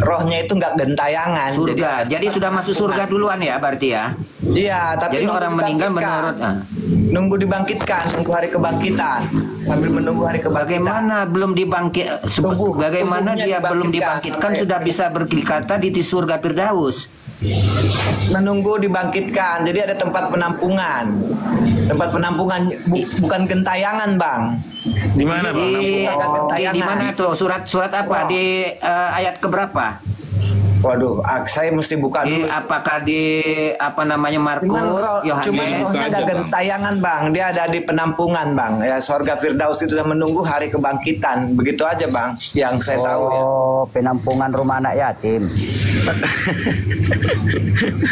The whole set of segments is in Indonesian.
rohnya itu nggak gentayangan. Surga. Jadi sudah masuk surga duluan ya berarti ya. Iya, tapi jadi orang meninggal menurut nunggu dibangkitkan, nunggu hari kebangkitan, sambil menunggu hari kebangkitan. Bagaimana belum dibangkit? Bagaimana dia belum dibangkitkan sudah bisa berkata di surga Firdaus? Menunggu dibangkitkan. Jadi ada tempat penampungan. Tempat penampungan bukan gentayangan, Bang. Di mana, Bang? Di mana tuh? Surat apa? Di ayat keberapa? Waduh, saya mesti buka dulu. Apakah di Markus, Yohanes? Cuma rohnya ada gentayangan, Bang. Dia ada di penampungan, Bang. Ya, surga Firdaus itu sudah menunggu hari kebangkitan. Begitu aja, Bang. Yang saya tahu. Oh, penampungan rumah anak yatim.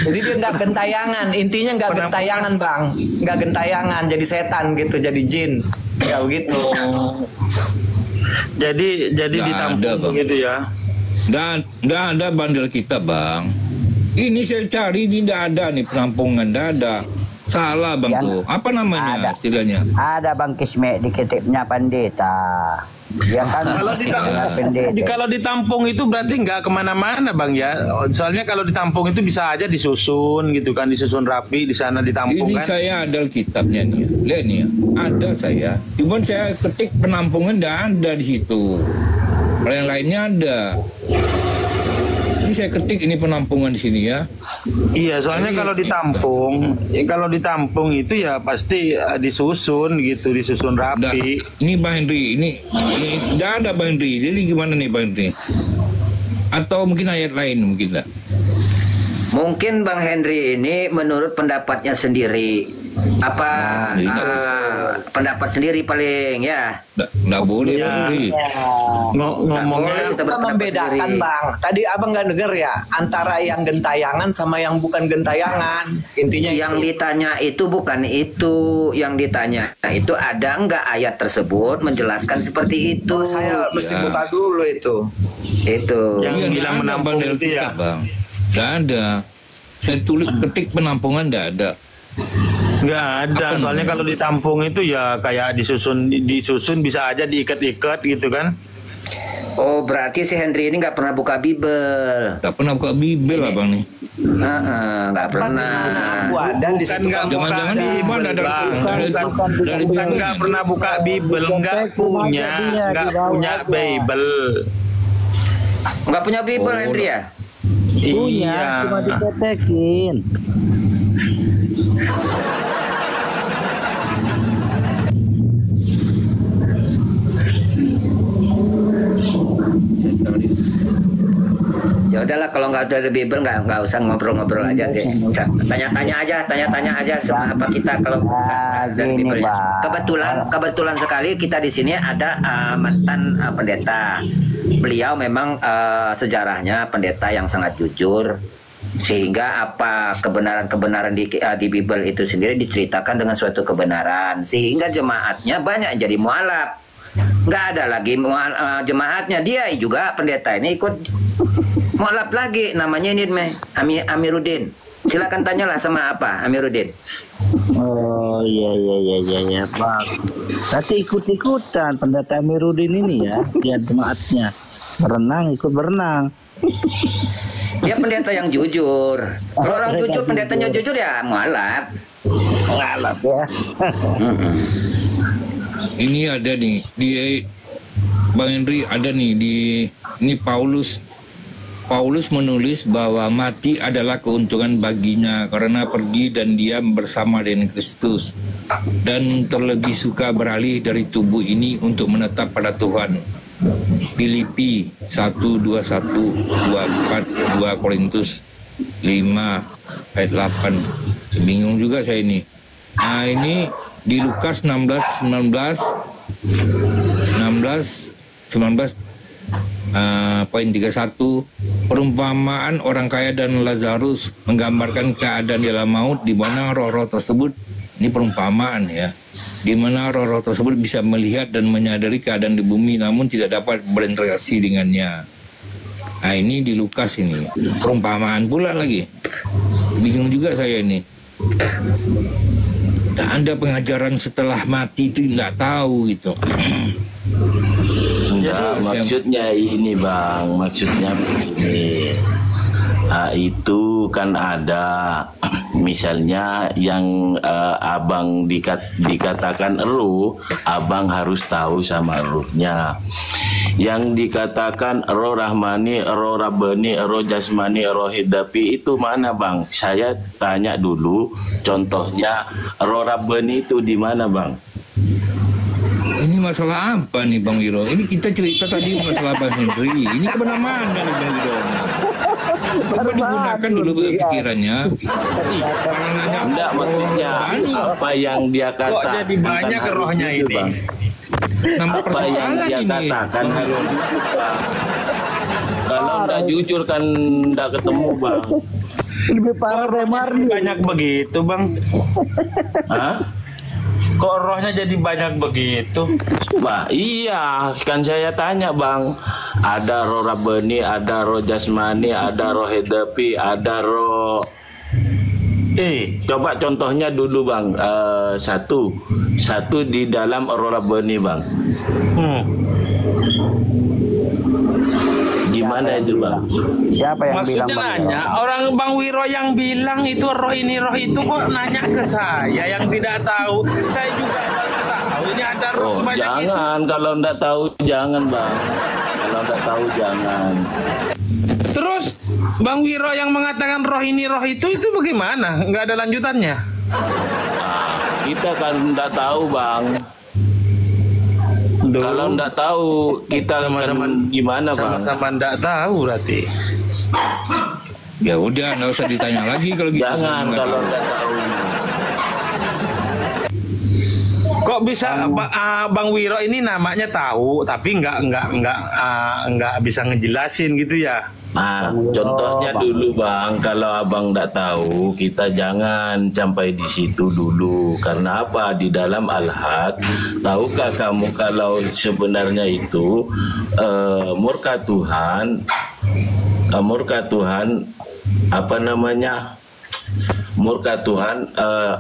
Jadi dia nggak gentayangan. Intinya nggak gentayangan, Bang. Nggak gentayangan. Jadi setan gitu, jadi jin. Ya begitu. Jadi ditampung gitu ya. Dan nggak ada bandel kita, Bang. Ini saya cari, ini nggak ada nih penampungan, nggak ada. Salah, Bang, tuh. Apa namanya istilahnya? Ada, Bang Kisme, di ketipnya pendeta. Ya kan? Kalau ditampung itu berarti nggak kemana-mana, Bang ya. Soalnya kalau ditampung itu bisa aja disusun gitu kan, disusun rapi di sana ditampung. Ini kan. saya ada kitabnya nih, lihat nih, ada saya. Cuman saya ketik penampungan nggak ada di situ. Kalau yang lainnya ada. Ini saya ketik ini penampungan di sini ya. Iya, soalnya kalau ditampung itu ya pasti disusun gitu, disusun rapi. Ini Bang Henry, ini tidak ada Bang Henry. Jadi gimana nih Bang Henry? Atau mungkin ayat lain mungkin lah. Mungkin Bang Henry ini menurut pendapatnya sendiri. Pendapat sendiri paling ya. Nggak boleh Bang Henry. Ngomongnya kita membedakan sendiri. Bang. Tadi abang nggak denger ya antara yang gentayangan sama yang bukan gentayangan. Intinya yang ditanya itu bukan itu. Yang ditanya itu ada nggak ayat tersebut menjelaskan seperti itu. Saya mesti buka dulu itu. Itu. Yang bilang menampung itu ya, Bang. Nggak ada. Saya tulis ketik penampungan nggak ada. Nggak ada. Soalnya kalau ditampung itu ya kayak disusun bisa aja diikat-ikat gitu kan. Oh, berarti si Henry ini nggak pernah buka Bible. Nggak pernah buka Bible lah Bang nih. Nggak pernah. Dan di situ jangan-jangan di mana bukan nggak pernah buka Bible, nggak punya Bible. Nggak punya Bible Henry ya? Punya, cuma diketekin. Ya udahlah, kalau nggak ada Bible nggak usah ngobrol-ngobrol aja deh. Tanya-tanya aja sama apa kita kalau dari Bible. Kebetulan sekali kita di sini ada mantan pendeta. Beliau memang sejarahnya pendeta yang sangat jujur, sehingga apa kebenaran-kebenaran di Bible itu sendiri diceritakan dengan suatu kebenaran, sehingga jemaatnya banyak jadi mualaf. Nggak ada lagi jemaatnya, dia juga pendeta ini ikut mualaf lagi, namanya ini Amiruddin. Silakan tanyalah sama Amiruddin. Oh iya Bang. Berarti ikut-ikutan pendeta Amiruddin ini ya, dia jemaatnya ikut berenang. Dia pendeta yang jujur. Kalau orang jujur, pendetanya jujur ya mualaf. Mualaf ya. Ini ada nih di Bang Henry, ada nih ini Paulus menulis bahwa mati adalah keuntungan baginya karena pergi dan diam bersama dengan Kristus, dan terlebih suka beralih dari tubuh ini untuk menetap pada Tuhan. Filipi 1:21-24, 2 Korintus 5 ayat 8. Bingung juga saya ini. Nah ini di Lukas 19 poin 31, perumpamaan orang kaya dan Lazarus menggambarkan keadaan di dalam maut, di mana roh-roh tersebut, ini perumpamaan ya, di mana roh-roh tersebut bisa melihat dan menyadari keadaan di bumi namun tidak dapat berinteraksi dengannya. Nah ini di Lukas ini perumpamaan pula lagi. Bingung juga saya ini. Dan ada pengajaran setelah mati itu nggak tahu gitu. Enggak, maksudnya ini Bang, maksudnya begini. Itu kan ada misalnya yang abang dikatakan ruh, abang harus tahu sama ruhnya. Yang dikatakan roh rahmani, roh rabbani, roh jasmani, roh hidapi itu mana Bang? Saya tanya dulu, contohnya roh rabbani itu di mana Bang? Ini masalah apa nih Bang Wiro? Ini kita cerita tadi masalah Bang Hendri. Ini kemana-mana nih Bang Wiro. Coba digunakan dulu pikirannya. Enggak, maksudnya apa yang dia kata. Kok jadi banyak rohnya itu, ini? Bang? Apa yang dia katakan harus kalau enggak jujur kan enggak ketemu Bang. Lebih parah dari Marni. Banyak begitu Bang. Hah? Kok rohnya jadi banyak begitu? Bah, iya, kan saya tanya Bang. Ada roh rabbani, ada roh jasmani, ada roh hidapi, ada roh. Coba contohnya dulu Bang. Satu di dalam roh rabbani Bang. Gimana itu Bang? Siapa yang Maksudnya bilang Bang? nanya, orang Bang Wiro yang bilang itu roh ini roh itu kok nanya ke saya yang tidak tahu. Saya juga tidak tahu. Ini ada roh sebanyak itu. Jangan, kalau enggak tahu jangan Bang. Kalau enggak tahu jangan. Terus Bang Wiro yang mengatakan roh ini roh itu bagaimana? Nggak ada lanjutannya? Kita kan enggak tahu Bang. Kalau enggak tahu kita sama-sama gimana Bang? Sama-sama enggak tahu berarti. Ya udah, nggak usah ditanya lagi kalau gitu. Jangan kalau enggak tahu. Kok bisa Bang Wiro ini namanya tahu tapi nggak bisa ngejelasin gitu ya? Contohnya dulu Bang, kalau abang enggak tahu kita jangan sampai di situ dulu. Karena apa? Di dalam Al-Had, tahukah kamu kalau sebenarnya itu murka Tuhan apa namanya? Murka Tuhan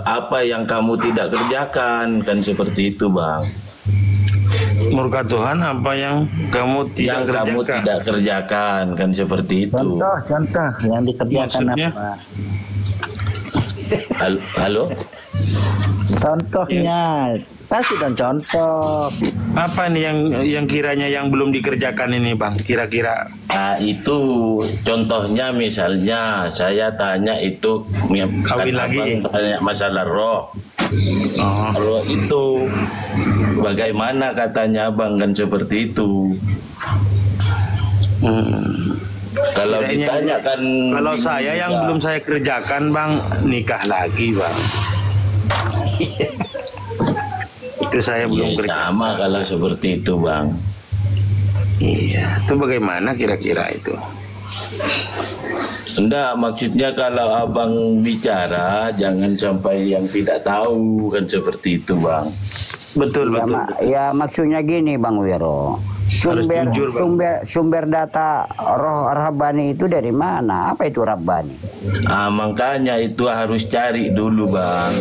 apa yang kamu tidak kerjakan, kan seperti itu Bang. Murka Tuhan apa yang kamu tidak kerjakan, kan seperti itu. Contoh yang dikerjakan. Maksudnya? Apa? Halo? Contohnya, kasih dong contoh. Apa nih yang kiranya yang belum dikerjakan ini Bang? Kira-kira? Itu contohnya misalnya saya tanya itu Kawin lagi. Tanya masalah roh. Roh itu bagaimana katanya Bang, kan seperti itu. Kalau ditanya kan, kalau saya yang belum saya kerjakan Bang, nikah lagi Bang. Itu saya belum kerja. Sama kalau seperti itu Bang. Iya, itu bagaimana kira-kira itu? Enggak, maksudnya kalau abang bicara jangan sampai yang tidak tahu, kan seperti itu Bang. Betul. Ya maksudnya gini Bang Wiro. Sumber data roh Rabbani itu dari mana? Apa itu Rabbani? Makanya itu harus cari dulu Bang.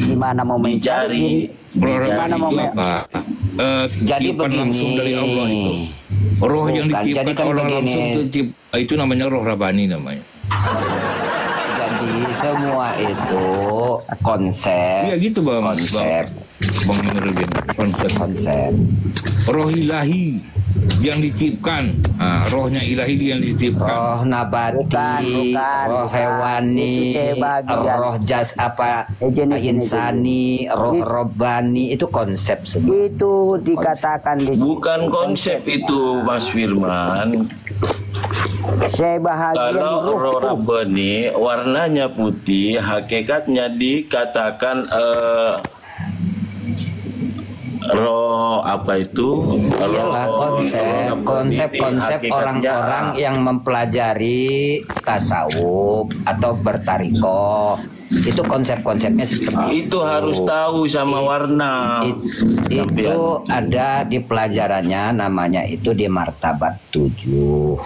Gimana mau mencari? Gimana mau Jadi langsung dari Allah itu. Roh yang ditiupkan Allah langsung itu namanya roh Rabbani namanya. Jadi semua itu konsep. Iya gitu Bang. Bang Nuruddin, konsep. Roh ilahi yang ditiupkan, rohnya ilahi yang ditiupkan. Roh nabati, roh hewani, roh jas insani, roh robbani, itu konsep semua. Itu dikatakan di Bukan konsep itu Mas Firman. Kalau roh rabbani warnanya putih, hakikatnya dikatakan roh apa itu? Iyalah konsep orang-orang yang mempelajari tasawuf atau bertarikoh Itu konsep-konsepnya seperti Itu harus tahu sama warna. Itu ada di pelajarannya, namanya itu di martabat 7.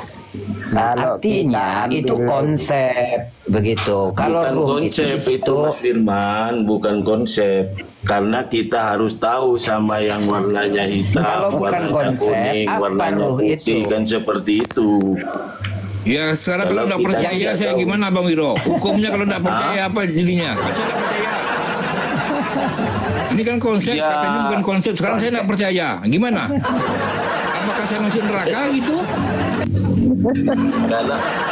Nah, Kalau artinya kita itu ambil- konsep begitu. Kalau Bukan ruh konsep itu, itu Mas Firman, bukan konsep. Karena kita harus tahu sama yang warnanya hitam, Kalau bukan warnanya konsep, kuning, apa warnanya ruh putih, itu? kan seperti itu. Ya sekarang Kalau kalau nggak kita percaya tidak saya tahu. gimana Bang Wiro? Hukumnya kalau nggak percaya apa jadinya? Kan saya nggak percaya. Ini kan konsep, Ya. katanya bukan konsep. Sekarang saya nggak percaya. Gimana? Apakah saya masuk neraka gitu?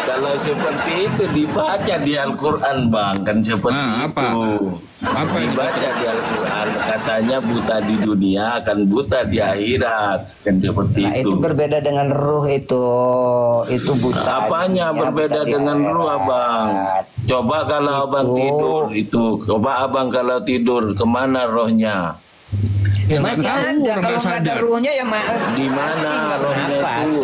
Kalau seperti itu dibaca di Al-Quran, Bang, kan seperti Nah, apa? itu. Apa yang Dibaca di Al-Quran, katanya buta di dunia akan buta di akhirat, kan seperti nah itu berbeda dengan ruh itu buta. Apanya di dunia, berbeda buta di dengan ruh, akhirat. Abang? Coba kalau Abang tidur itu, coba Abang kalau tidur kemana rohnya? Ya, Masih nggak tahu, ada, orang kalau nggak nggak ada sadar. ruhnya ya Di mana rohnya itu?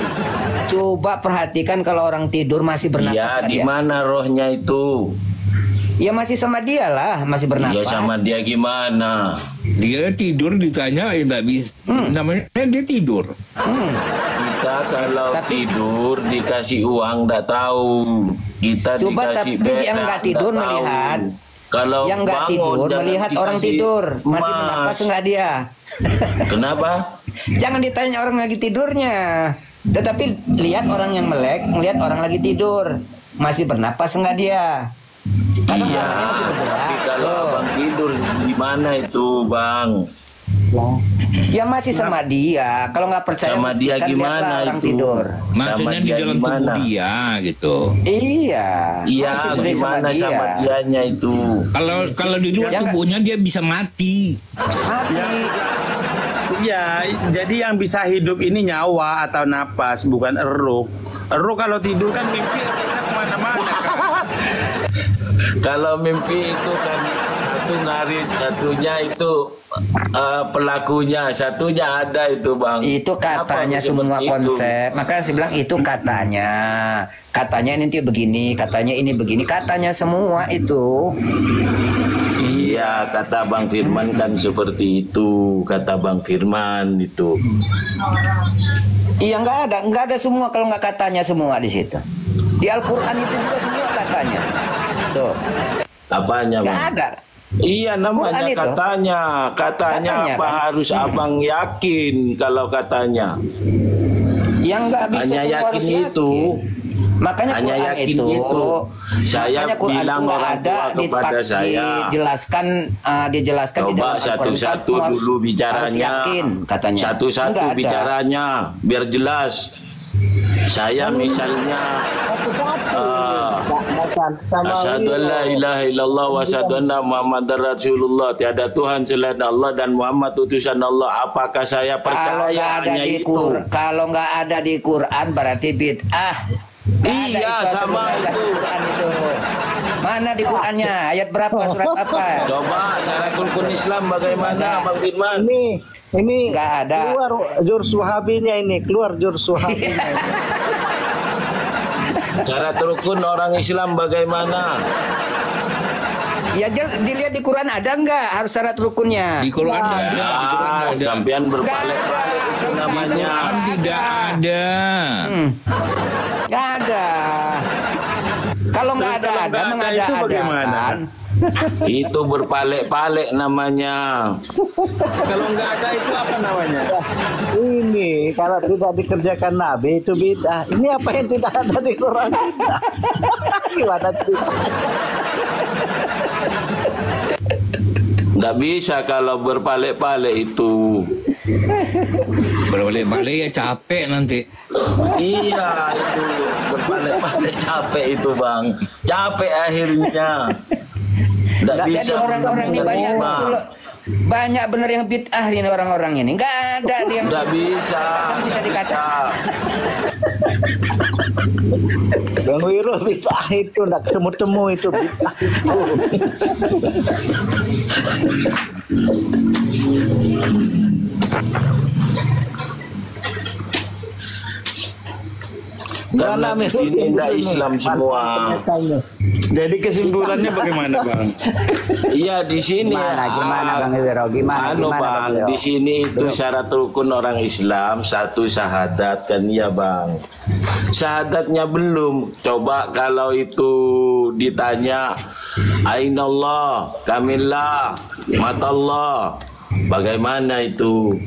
Coba perhatikan kalau orang tidur masih bernapas. Iya, kan di ya? mana rohnya itu? Ya masih sama dia lah, masih bernapas. Iya, sama dia gimana? Dia tidur ditanya, ya nggak bisa. Namanya dia tidur. Kita kalau Tapi- tidur dikasih uang nggak tahu. Kita Coba dikasih tapi yang bedak, nggak tidur nggak tahu. melihat. Kalau Yang nggak bangun, tidur jangan melihat orang dikasih tidur masih emas. bernapas nggak dia? Kenapa? Jangan ditanya orang lagi tidurnya, tetapi lihat orang yang melek, melihat orang lagi tidur masih bernapas nggak dia? Karena Iya, tangannya masih bergerak. tapi kalau Tuh. abang tidur di mana itu, Bang? Ya masih sama dia. Kalau nggak percaya Sama dia buktikan, gimana lihatlah orang itu? tidur. Maksudnya di dia dalam tubuh gimana? dia gitu. Iya. Iya, Masih berdiri gimana sama dianya itu? Kalau di luar Ya, nggak- tubuhnya dia bisa mati. Mati. Ya, jadi yang bisa hidup ini nyawa atau napas, bukan eruh. Eruh kalau tidur kan mimpi eruhnya kemana-mana kan. Kalau mimpi itu kan satu ngarit, satunya itu pelakunya, satunya ada itu, Bang. Itu katanya Apa semua seperti itu? konsep. Makanya saya bilang itu katanya. Katanya ini begini, katanya ini begini, katanya semua itu. Iya, kata Bang Firman kan seperti itu, kata Bang Firman itu. Iya nggak ada semua kalau nggak katanya semua di situ. Di Al-Quran itu juga semua katanya. Tuh, Apanya, nggak Bang? ada. Iya, namanya Quran itu. katanya Katanya, apa kan? harus abang yakin kalau katanya. Yang nggak bisa Hanya semua yakin harus itu. Makanya Hanya Quran yakin itu, Saya makanya Quran bilang itu nggak orang ada tua kepada saya. dijelaskan di Coba dalam Al-Quran. satu-satu Kamu dulu harus bicaranya. yakin katanya. Satu-satu Nggak ada. bicaranya biar jelas. Saya misalnya asyhadu an la ilaha illallah wa asyhadu anna muhammadar rasulullah, tiada Tuhan selain Allah dan Muhammad utusan Allah. Apakah saya Kalau percaya nggak ada hanya di itu? Quran, kalau nggak ada di Quran berarti bid'ah. Nggak ada Iya, sama sebenarnya itu. di Quran itu. Mana di Qurannya? Ayat berapa? Surat apa? Coba syarat rukun Islam bagaimana, Nggak. Bang Firman? Ini Nggak ada. keluar jurus Wahabinya ini, keluar jurus Wahabinya ini. Syarat rukun orang Islam bagaimana? Ya dilihat di Quran ada nggak harus syarat rukunnya? Di Quran tidak ada. Di Quran Ah, tidak ada. sampean Nggak berpaling-paling itu ada. namanya. Quran tidak ada. Nggak ada. Kalau nggak Terus kalau ada, nggak ada itu bagaimana? mengada-adakan. Itu berpalek-palek namanya. Kalau nggak ada itu apa namanya? Ini kalau tidak dikerjakan Nabi itu bid'ah. Ini apa yang tidak ada di Quran? Gimana ceritanya? Nggak bisa kalau berpalek-palek itu. Berbalik-balik ya capek nanti. Iya, itu berpalek-palek capek itu, Bang. Capek akhirnya. Nggak Jadi bisa orang-orang ini banyak menerima. betul, banyak bener yang bid'ah ini orang-orang ini. Nggak ada yang Nggak bisa. Bisa nggak dikatakan. Bang Wiro bid'ah itu nggak ketemu-temu itu bid'ah itu. Karena di sini tidak Islam semua. Jadi kesimpulannya bagaimana Bang? Iya di sini. Gimana Bang Wiro? Gimana Bang? Di sini itu syarat rukun orang Islam 1 syahadat kan ya Bang. Syahadatnya belum. Coba kalau itu ditanya Ainallah, kamillah, matallah. Bagaimana itu?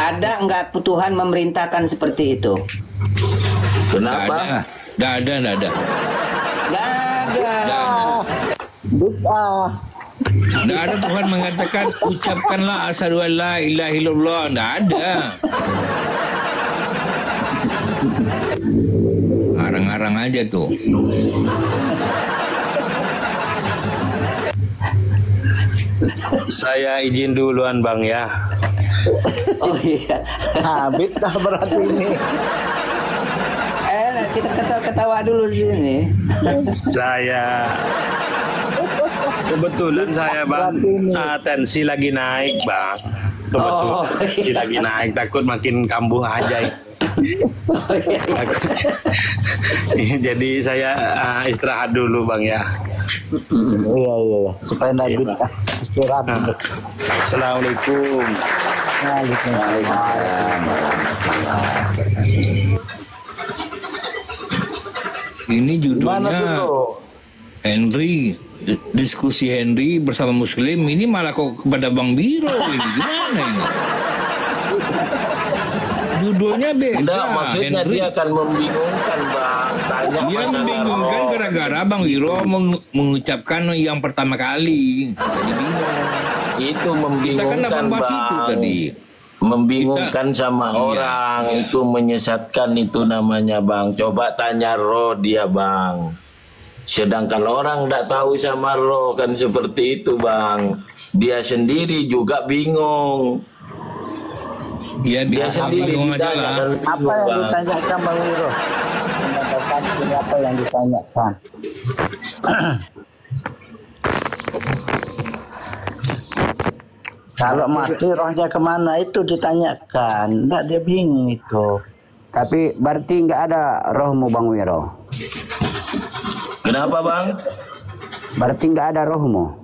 Ada enggak Tuhan memerintahkan seperti itu? Kenapa? Nggak ada. Enggak ada. Nggak ada Tuhan mengatakan ucapkanlah asyhadu an la ilaha illallah. Nggak ada. Arang-arang aja tuh. Saya izin duluan Bang ya. Oh iya. Habis dah berarti ini. Kita ketawa dulu di sini. Saya kebetulan saya Bang tensi lagi naik Bang. Kebetulan tensi lagi naik, takut makin kambuh aja. Jadi saya istirahat dulu Bang ya. Iya. Supaya Nabi istirahat. Assalamualaikum. Waalaikumsalam. Ini judulnya Henry, diskusi Henry bersama Muslim. Ini malah kok kepada Bang Biro ini gimana ini? Judulnya beda. Tidak, maksudnya Henry. dia akan membingungkan Bang. Dia membingungkan gara-gara Bang Wiro mengucapkan yang pertama kali. Jadi bingung. Itu membingungkan Kita kan dapat bahas Bang. itu tadi. Membingungkan sama orang, itu menyesatkan itu namanya Bang. Coba tanya roh dia Bang. Sedangkan orang tidak tahu sama roh kan seperti itu Bang. Dia sendiri juga bingung. Ya Dia biasa sendiri bingung aja ditanya lah. kan Apa bingung, yang Bang. ditanyakan Bang Wiro? Apa yang ditanyakan? Kalau mati rohnya kemana itu ditanyakan. Enggak, dia bingung itu. Tapi berarti nggak ada rohmu Bang Wiro. Kenapa Bang? Berarti nggak ada rohmu.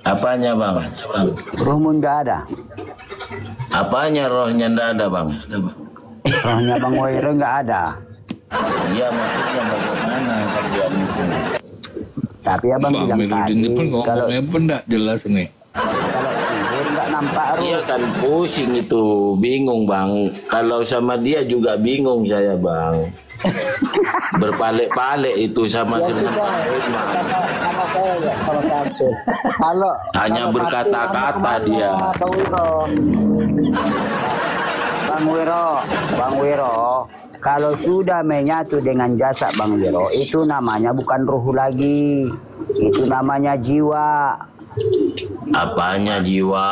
Apanya Bang? Rohmu nggak ada. Apanya rohnya ndak ada Bang? Rohnya Bang Wiro nggak ada. Iya maksudnya bagaimana kalian itu? Tapi abang Bang bilang Meludin tadi pun kalau ngomongnya pun nggak jelas nih. tidur nggak nampak roh. Iya kan pusing itu, bingung Bang. Kalau sama dia juga bingung saya Bang. Berpalek-palek itu sama Sama saya ya, sama Samsul. Kalau Hanya kalau berkata-kata mati, dia. Bang Wiro. Bang Wiro, kalau sudah menyatu dengan jasad Bang Wiro, itu namanya bukan ruh lagi, itu namanya jiwa. Apanya jiwa?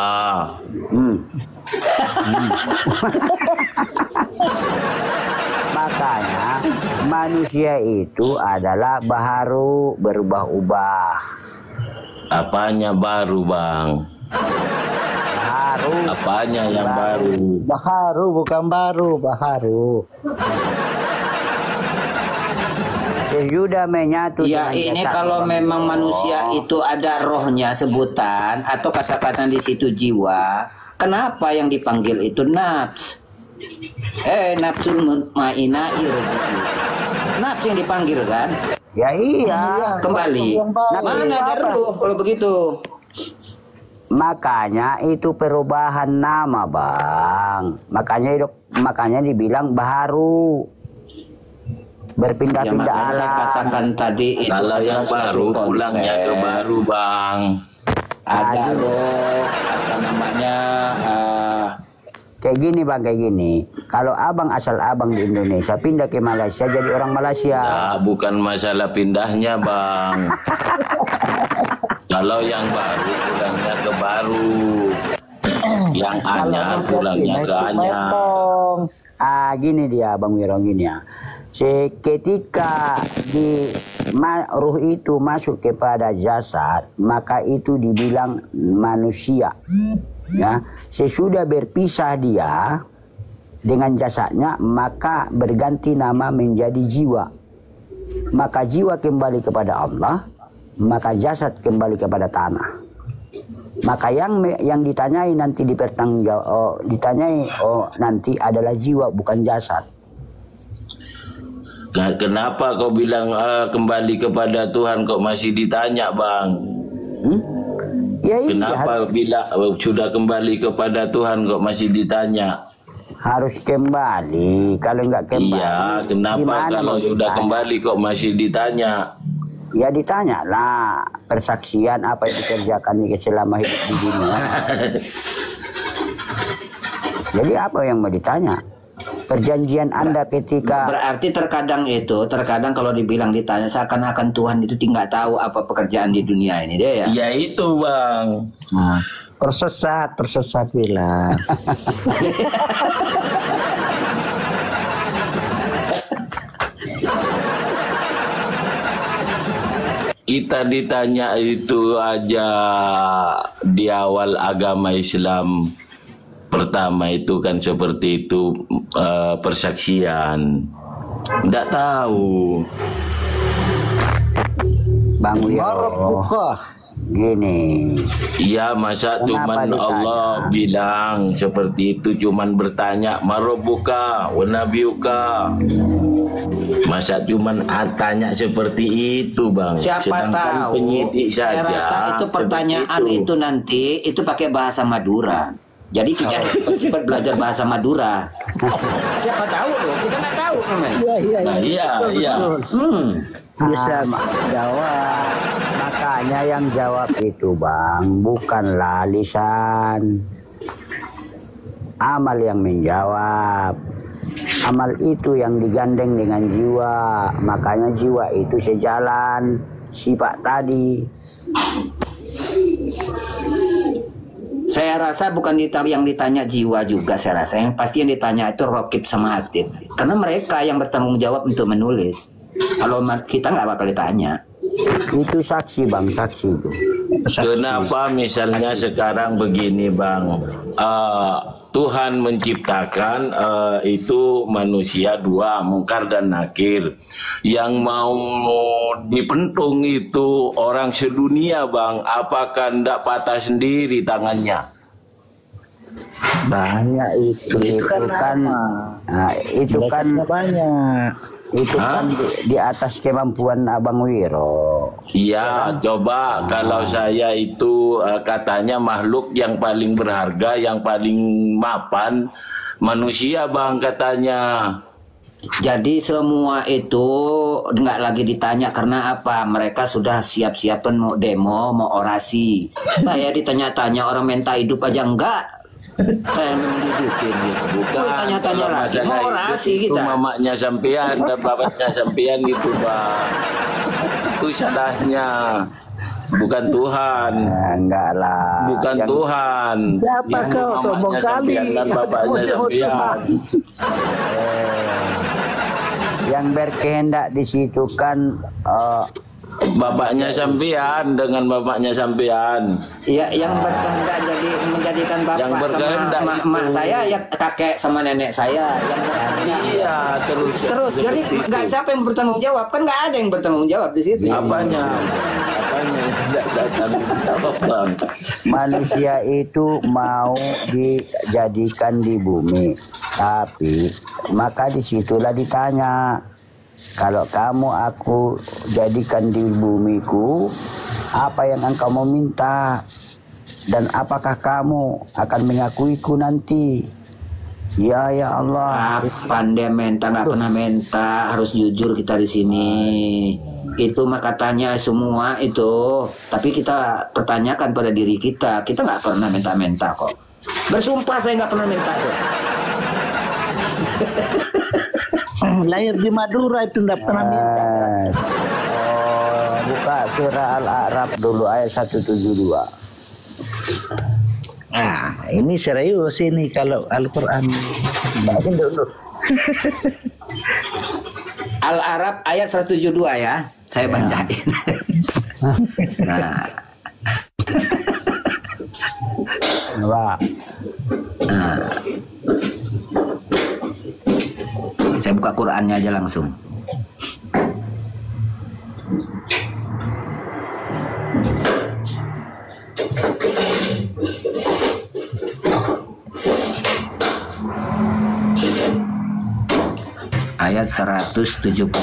Makanya manusia itu adalah baharu, berubah-ubah. Apanya baru Bang? Baharu. Apanya yang baru? Baharu bukan baru, baharu. Sudah menyatu Ya dengan ini jasad kalau Bang memang Wiro. manusia itu ada rohnya sebutan atau kata-kata di situ jiwa, kenapa yang dipanggil itu nafs? Nafsul mutmainah irji'i. Nafs yang dipanggil kan? Ya iya. Kembali. Mana ada ruh kalau begitu? Makanya itu perubahan nama Bang. Makanya dibilang baharu. Ya Berpindah-pindah makanya saya alam. katakan tadi itu Kalau yang adalah baru suatu pulangnya ke konsep. baru Bang. Ada loh apa namanya Kayak gini Bang, kayak gini. Kalau abang asal abang di Indonesia pindah ke Malaysia jadi orang Malaysia. Ya, bukan masalah pindahnya Bang. Kalau yang baru pulangnya ke baru. Yang anyar pulangnya ke anyar. Gini dia Bang Wiro, gini ya. Ketika ruh itu masuk kepada jasad, maka itu dibilang manusia. Ya, sesudah berpisah dia, dengan jasadnya, maka berganti nama menjadi jiwa. Maka jiwa kembali kepada Allah, maka jasad kembali kepada tanah. Maka yang ditanyai nanti nanti adalah jiwa, bukan jasad. Kenapa kau bilang kembali kepada Tuhan kok masih ditanya, Bang? Ya, kenapa bila sudah kembali kepada Tuhan kok masih ditanya? Harus kembali. Kalau enggak kembali, iya, kenapa kalau sudah kembali kok masih ditanya? Ya ditanya lah, persaksian apa yang dikerjakan selama hidup di dunia. Jadi apa yang mau ditanya? Perjanjian Anda ketika... Berarti terkadang kalau dibilang ditanya, seakan-akan Tuhan itu tidak tahu apa pekerjaan di dunia ini deh ya. Ya itu, Bang. Nah, tersesat bilang. Kita ditanya itu aja di awal agama Islam pertama itu kan seperti itu, persaksian. Nggak tahu. Bang Wiro, gini. Iya, masa cuman Allah bilang seperti itu, cuman bertanya marobuka wa nabiyuka. Masa cuman tanya seperti itu, Bang. Siapa sedangkan tahu, penyidik saya saja rasa itu pertanyaan itu nanti itu pakai bahasa Madura. Jadi kita cepat belajar bahasa Madura. Siapa tahu loh, kita nggak tahu namanya. Iya. Bisa jawab. Makanya yang jawab itu, Bang, bukanlah lisan. Amal yang menjawab. Amal itu yang digandeng dengan jiwa. Makanya jiwa itu sejalan sifat tadi. Saya rasa bukan yang ditanya jiwa juga, saya rasa yang pasti yang ditanya itu Rokib sama Hatib. Karena mereka yang bertanggung jawab untuk menulis. Kalau kita nggak bakal ditanya. Itu saksi, Bang, saksi itu. Kenapa misalnya sekarang begini, Bang? Tuhan menciptakan itu manusia dua, Mungkar dan Nakir. Yang mau dipentung itu orang sedunia, Bang. Apakah ndak patah sendiri tangannya? Banyak itu kan banyak. Itu kan di atas kemampuan Abang Wiro. Iya, coba kalau saya itu katanya makhluk yang paling berharga, yang paling mapan manusia, Bang, katanya. Jadi semua itu nggak lagi ditanya karena apa? Mereka sudah siap-siap mau demo, mau orasi. Saya ditanya-tanya orang minta hidup aja enggak. Saya menghidupin gitu. Bukan tanya-tanya lagi, mau orasi itu kita. mamanya sampean dan bapaknya sampean gitu, Bang. Itu salahnya. Bukan Tuhan. Enggak lah. Bukan Tuhan. Siapa kau sombong kali? Dan bapaknya sampean. Yang berkehendak di situ kan bapaknya sampean dengan bapaknya sampean. Ya, yang berkehendak jadi menjadikan bapak yang berkehendak sama emak saya, ya kakek sama nenek saya. Yang iya, terus. Jadi nggak siapa yang bertanggung jawab, kan nggak ada yang bertanggung jawab di situ. Apanya tidak datang jawab, Bang. Manusia itu mau dijadikan di bumi, tapi maka disitulah ditanya. Kalau kamu aku jadikan di bumiku, apa yang engkau mau minta? Dan apakah kamu akan mengakuiku nanti? Ya Allah. Pandai minta, nggak pernah minta, harus jujur kita di sini. Itu mah katanya semua itu, tapi kita pertanyakan pada diri kita. Kita nggak pernah minta-minta kok. Bersumpah saya nggak pernah minta kok. Lahir di Madura itu tidak pernah minta. Buka surah Al-A'raf dulu ayat 172. Nah, ini serius ini kalau Al-Quran. Bacain dulu. Al-Araf ayat 172 ya. Saya bacain. Nah. buka Qurannya aja langsung. Ayat 172.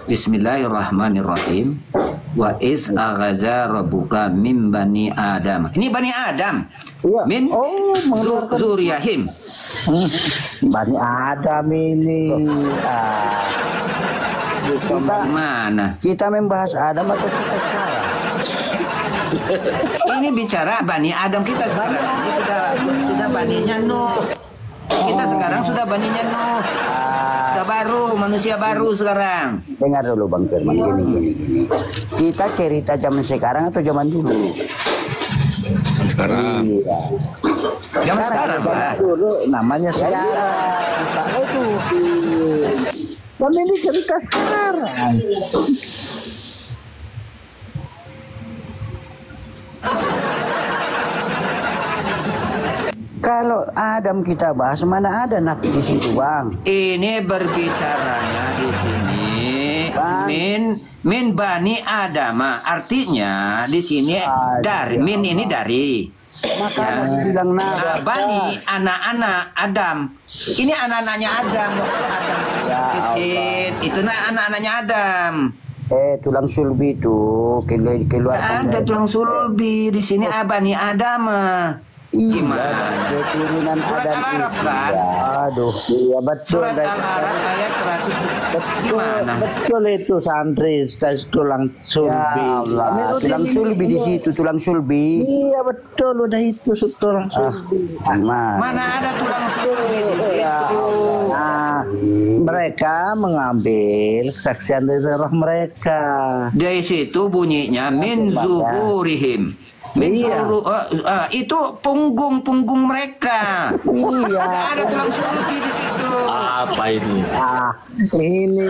Bismillahirrahmanirrahim. Wa iz aghaza rabbuka min bani Adam. Ini bani Adam. Iya. Min zuriyahim. Bani Adam ini. Kita Mana? kita membahas Adam atau kita sekarang? Ini bicara bani Adam kita sekarang. Ini sudah baninya Nuh. Kita sekarang sudah baninya Nuh. Sudah baru, manusia baru sekarang. Dengar dulu Bang Firman, gini. Kita cerita zaman sekarang atau zaman dulu? Sekarang. Iya. Zaman sekarang, Pak. Dulu namanya saya. Sekarang itu. Dan ini cerita sekarang. Kalau Adam kita bahas, mana ada nabi di situ, Bang? Ini berbicaranya di sini Bang. min bani Adam. Artinya di sini dari min ini dari. Maka Ya. masih bilang Bani anak-anak Adam. Ini anak-anaknya Adam. Adam Kisit. Itu anak-anaknya Adam. tulang sulbi itu keluar. Ada tulang sulbi di sini Bani Adam. Iya, Gimana? keturunan Surat Adam Al-Arab itu. kan? Aduh, iya betul. Surat Al-Arab ayat 100. Gimana? Betul itu santri tulang sulbi. Ya Allah, tulang sulbi di situ, tulang sulbi. Iya betul, udah itu tulang sulbi. Gimana? Mana ada tulang sulbi di situ? Nah, mereka mengambil kesaksian dari roh mereka. Dari situ bunyinya min zuhurihim. Iya. Itu punggung mereka. Iya. Tidak ada tulang sulbi di situ. Apa ini? Ini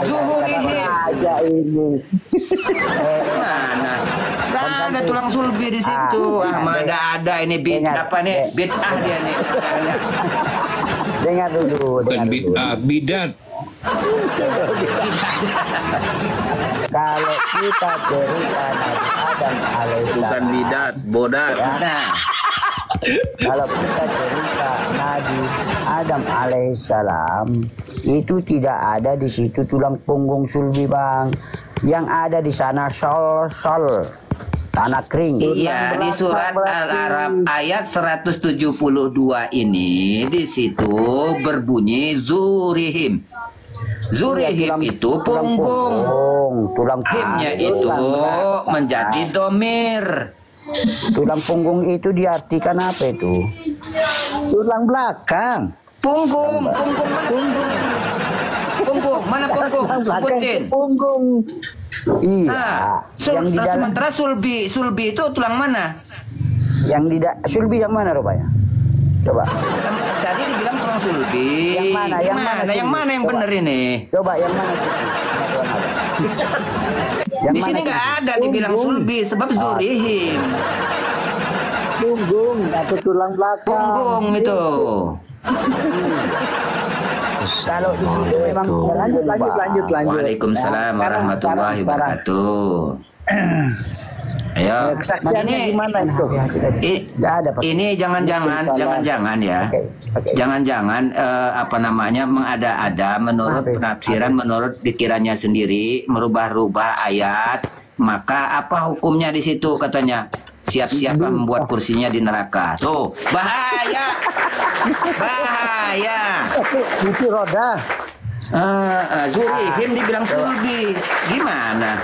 Zuhurihim. aja ini. Mana? Tidak ada tulang sulbi di situ. Mana ada ini apa nih? Bid'ah dia nih. Dengar dulu. Bukan bid'ah, bidat. Kalau kita cerita Nabi Adam alaihissalam, Bukan bidat, bodat. Nah, kalau kita cerita Nabi Adam alaihissalam, itu tidak ada di situ tulang punggung sulbi, Bang. Yang ada di sana sol tanah kering. iya di surat Al-Arab ayat 172 ini di situ berbunyi zurihim. Zurihim itu punggung. Tulang Himnya itu menjadi domir. Tulang punggung itu diartikan apa itu? Tulang belakang. Punggung mana punggung? Sebutin. Punggung. Iya. Nah, yang di dalam, sementara sulbi itu tulang mana? yang tidak sulbi yang mana rupanya? Coba. Tadi dibilang tulang sulbi. Yang mana? Yang mana Yang sulbi? mana yang Coba. benar ini? Coba yang mana? Yang Di sini mana? nggak ada dibilang sulbi sebab zurihim. Punggung atau tulang belakang. Punggung itu. Kalau di situ memang Lanjut. Waalaikumsalam warahmatullahi wabarakatuh. Ayo. Kesaksiannya gimana itu? Nggak ada, Pak. Ini jangan-jangan ya. Oke. Jangan-jangan apa namanya mengada-ada menurut penafsiran, menurut pikirannya sendiri, merubah-rubah ayat. Maka apa hukumnya di situ katanya? Siap-siaplah membuat kursinya di neraka. Tuh, bahaya. Kunci roda. Zurihim dibilang sulbi. Gimana?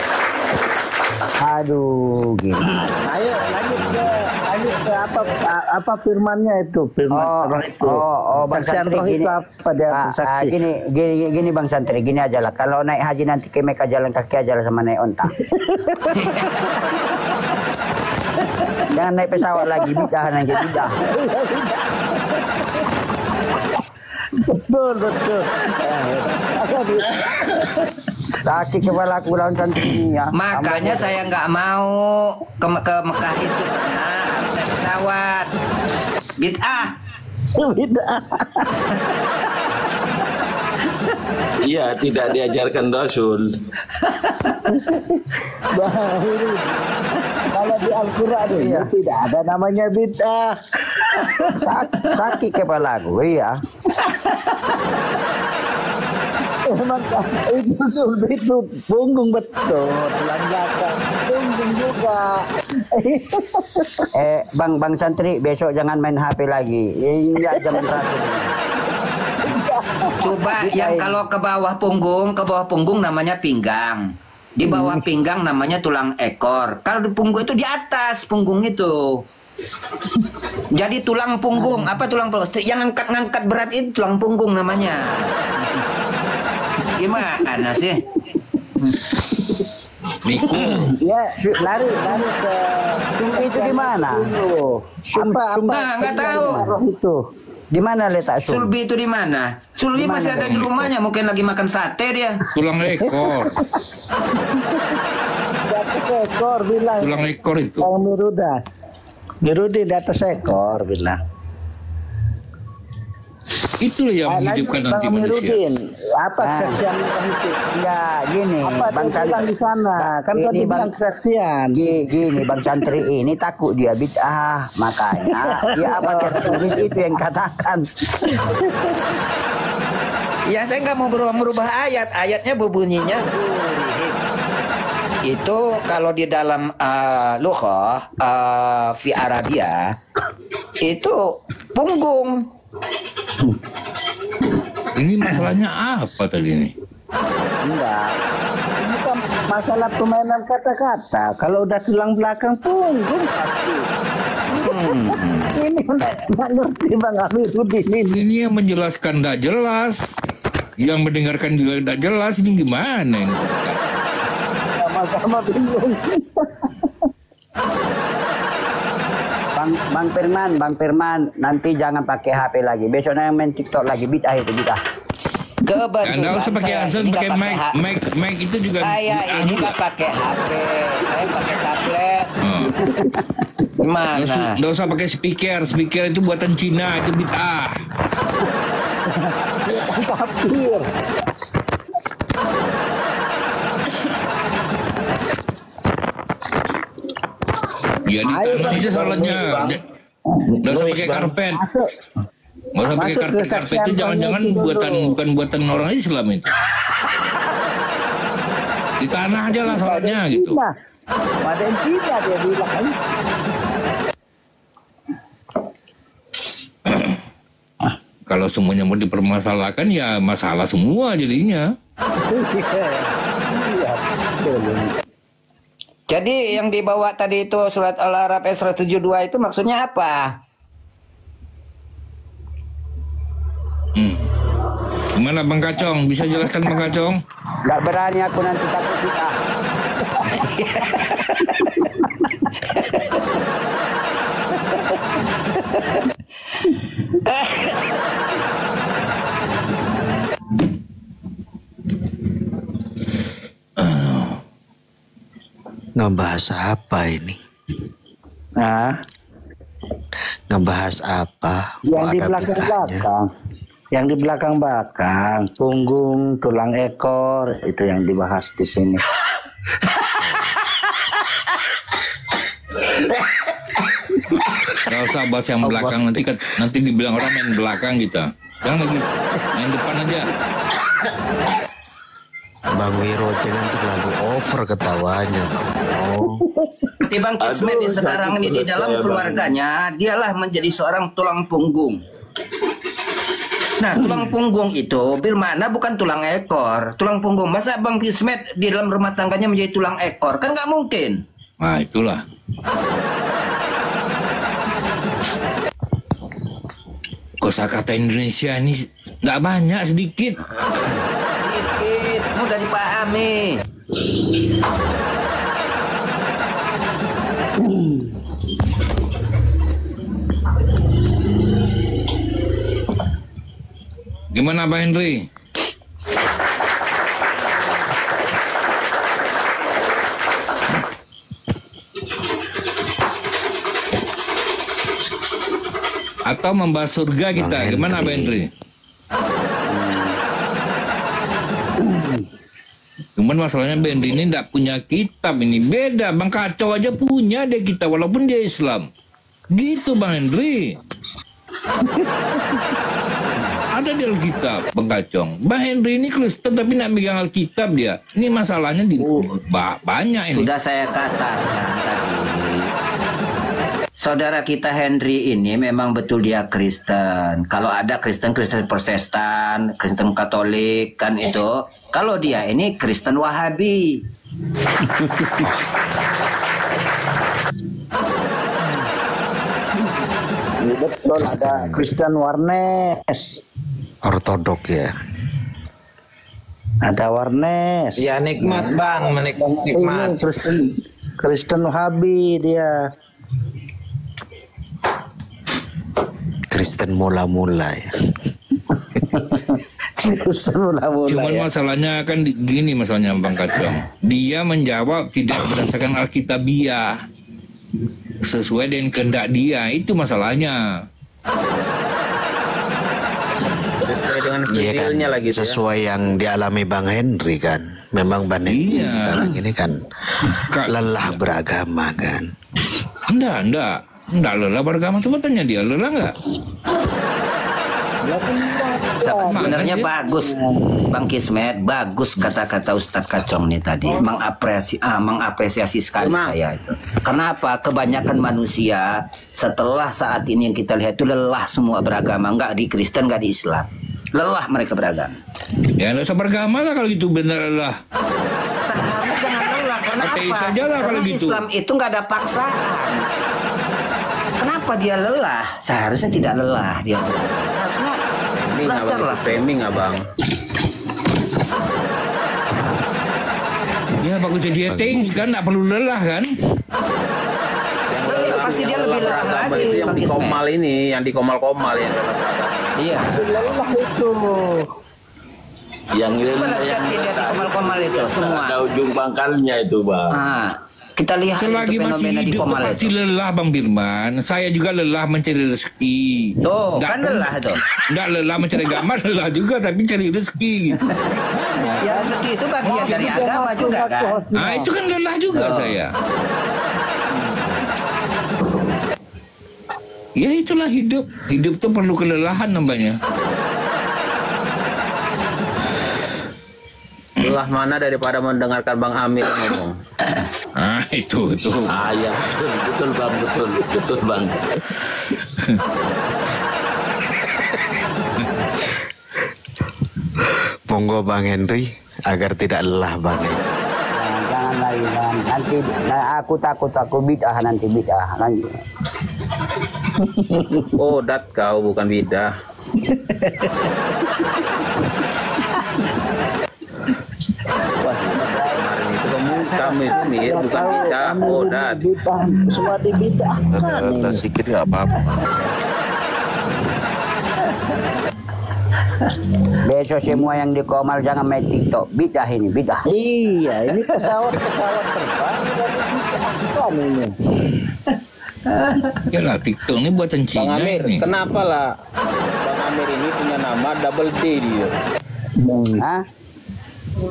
Aduh, gimana? Ayo lanjut ke apa firmannya itu? Firman roh itu. Bang Kesaksian Santri roh gini. itu apa dia bersaksi? Gini Bang Santri, gini aja lah. Kalau naik haji nanti ke Mekah jalan kaki aja lah sama naik onta. Jangan naik pesawat lagi, bidah nanti bidah. Betul. Sakit kepala aku lawan santri ya. Makanya saya nggak mau ke Mekah itu karena harus naik pesawat. Bid'ah. Iya, tidak diajarkan Rasul. Kalau di Al-Quran itu tidak ada namanya bid'ah. Sakit kepala aku ya. Emang itu sulbi itu punggung betul, tulang belakang, punggung juga. Bang Santri, besok jangan main HP lagi. Enggak zaman Rasul. Coba yang kalau ke bawah punggung namanya pinggang. Di bawah pinggang namanya tulang ekor. Kalau di punggung itu di atas punggung itu. Jadi tulang punggung, apa tulang punggung? Yang ngangkat berat itu tulang punggung namanya. Gimana sih? Miku. Ya, lari ke Sumbi itu di mana? Nggak tahu. Itu. Di mana letak Sumbi? Sulbi itu di mana? Sulbi masih ada di rumahnya, mungkin lagi makan sate dia. Tulang ekor. Di atas ekor bilang. Tulang ekor itu. Yang Mirudi di atas ekor bilang. Itulah yang menghidupkan nanti manusia. Apa kesaksian itu? Enggak, gini. Apa Bang Santri di sana? Kan tadi bilang kesaksian. Gini Bang Santri ini takut dia bid'ah, makanya dia apa tertulis itu yang katakan. Ya saya nggak mau merubah ayat. Ayatnya berbunyinya itu kalau di dalam lughah fi Arabia itu punggung. Ini masalahnya apa tadi ini? Enggak. Ini kan masalah permainan kata-kata. Kalau udah tulang belakang punggung pasti. Ini nggak ngerti Bang Amiruddin ini. Ini yang menjelaskan tidak jelas, yang mendengarkan juga tidak jelas. Ini gimana ini? Sama-sama bingung. Bang Firman, nanti jangan pakai HP lagi. Besoknya yang main TikTok lagi, bid'ah itu bid'ah. Kebetulan Nggak usah pakai azan, pakai mic itu juga. Saya ini nggak pakai HP, saya pakai tablet. Gimana? Nggak usah pakai speaker itu buatan Cina, itu bid'ah. Kafir. Ya di tanah aja sholatnya. Nggak usah pakai karpet. Nggak usah pakai karpet itu jangan-jangan bukan buatan orang Islam itu. Di tanah aja lah sholatnya gitu. Badan Cina dia bilang. Kalau semuanya mau dipermasalahkan ya masalah semua jadinya. Jadi yang dibawa tadi itu surat Al-A'raf ayat 172 itu maksudnya apa? Gimana Bang Kacong? Bisa jelaskan Bang Kacong? Gak berani aku nanti takut kita. Ngebahas apa ini? Nah, Ngebahas apa? yang Kok di ada bid'ahnya? belakang-belakang. Yang di belakang-belakang, punggung, tulang ekor, itu yang dibahas di sini. Gak usah bahas yang belakang, nanti dibilang orang main belakang kita. Jangan lagi, main depan aja. Bang Wiro jangan terlalu over ketawanya. Ketimbang Kismet sekarang ini di dalam keluarganya, dialah menjadi seorang tulang punggung. Nah, tulang punggung itu bermakna bukan tulang ekor. Tulang punggung, masa Bang Kismet di dalam rumah tangganya menjadi tulang ekor? Kan nggak mungkin. Nah itulah. Kosakata Indonesia ini nggak banyak, sedikit. Sedikit, mudah dipahami. Gimana Pak Henry? atau membahas surga kita. Gimana Bang Henry? Cuman masalahnya Bang Henry ini tidak punya kitab ini. Beda, Bang Kacau aja punya dia kitab walaupun dia Islam. Gitu Bang Henry. Ada di Alkitab, Bang Kacong. Bang Henry ini Kristen tapi nak megang Alkitab dia. Ini masalahnya di banyak ini. Sudah saya katakan tadi. Saudara kita Henry ini memang betul dia Kristen. Kalau ada Kristen Protestan, Kristen Katolik kan itu. Kalau dia ini Kristen Wahabi. Betul, ada Kristen Warnes. Ortodok ya. Ada Warnes. Ya nikmat Bang, nikmat. Ini Kristen Wahabi dia. Kristen mula-mula ya. Kristen mula-mula. Cuman ya. masalahnya kan gini masalahnya Bang Kacong. Dia menjawab tidak berdasarkan Alkitabiah. Sesuai dengan kehendak dia, itu masalahnya. Sesuai dengan skillnya kan, lagi sesuai yang dialami Bang Henry kan. Memang Bang Henry sekarang ini kan lelah beragama kan. Enggak lelah beragama. Coba tanya dia, lelah enggak? Sebenarnya bagus Bang Kismet, bagus kata-kata Ustadz Kacong nih tadi, mengapresiasi sekali saya itu. Kenapa? Kebanyakan manusia setelah saat ini yang kita lihat itu lelah semua beragama, nggak di Kristen, nggak di Islam, lelah mereka beragama. Ya nggak usah beragama lah kalau gitu, benar lelah. Seharusnya jangan lelah. Kenapa? Saja lah kalau Karena gitu. Islam itu nggak ada paksaan. Kenapa dia lelah? Seharusnya tidak lelah dia. Harusnya belajar lah. Framing abang. Ya bagus jadi ateis kan, nggak perlu lelah kan? Pasti dia lebih lelah lagi. Itu yang Bang di Kismet. komal ini, yang di komal-komal yang Iya. Lelah itu. Yang Dia di komal-komal itu semua. ada ujung pangkalnya itu Bang. Nah, kita lihat Selagi itu masih fenomena di hidup tuh komal pasti itu. lelah Bang Firman. Saya juga lelah mencari rezeki. Tuh, Nggak kan lelah itu. Nggak lelah mencari agama, lelah juga tapi cari rezeki gitu. Ya rezeki itu bagian dari agama juga kan. Nah itu kan lelah juga saya. Ya itulah hidup. Hidup tuh perlu kelelahan namanya. lelah mana daripada mendengarkan Bang Amir ngomong. Ah itu. Ah ya betul Bang, betul Bang. Monggo Bang Henry agar tidak lelah Bang Henry. Jangan lagi, nanti aku takut bid'ah nanti. Oh, dat kau bukan bidah. Kemarin itu kamu itu Mir, bukan bidah. Oh, dat. Semua dibid'ahkan. Udah sikit nggak apa-apa. Besok semua yang di Komal jangan main TikTok. Bid'ah ini, bid'ah. Iya, ini pesawat terbang dari bid'ahkan ini. Ya lah TikTok ini buatan Bang Cina Amir, ini. kenapa lah Bang Amir ini punya nama double D dia? Hah?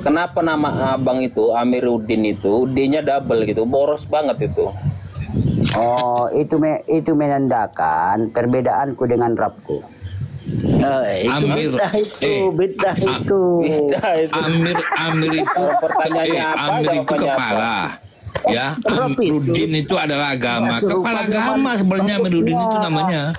Kenapa nama abang itu Amiruddin itu D-nya double gitu, boros banget itu. Oh, itu menandakan perbedaanku dengan Rabku. Amir Bid'ah itu. Amir itu Pertanyaannya apa? Amir itu Jawabannya kepala. Ya, Amiruddin itu adalah agama. Kepala agama sebenarnya Amiruddin itu namanya.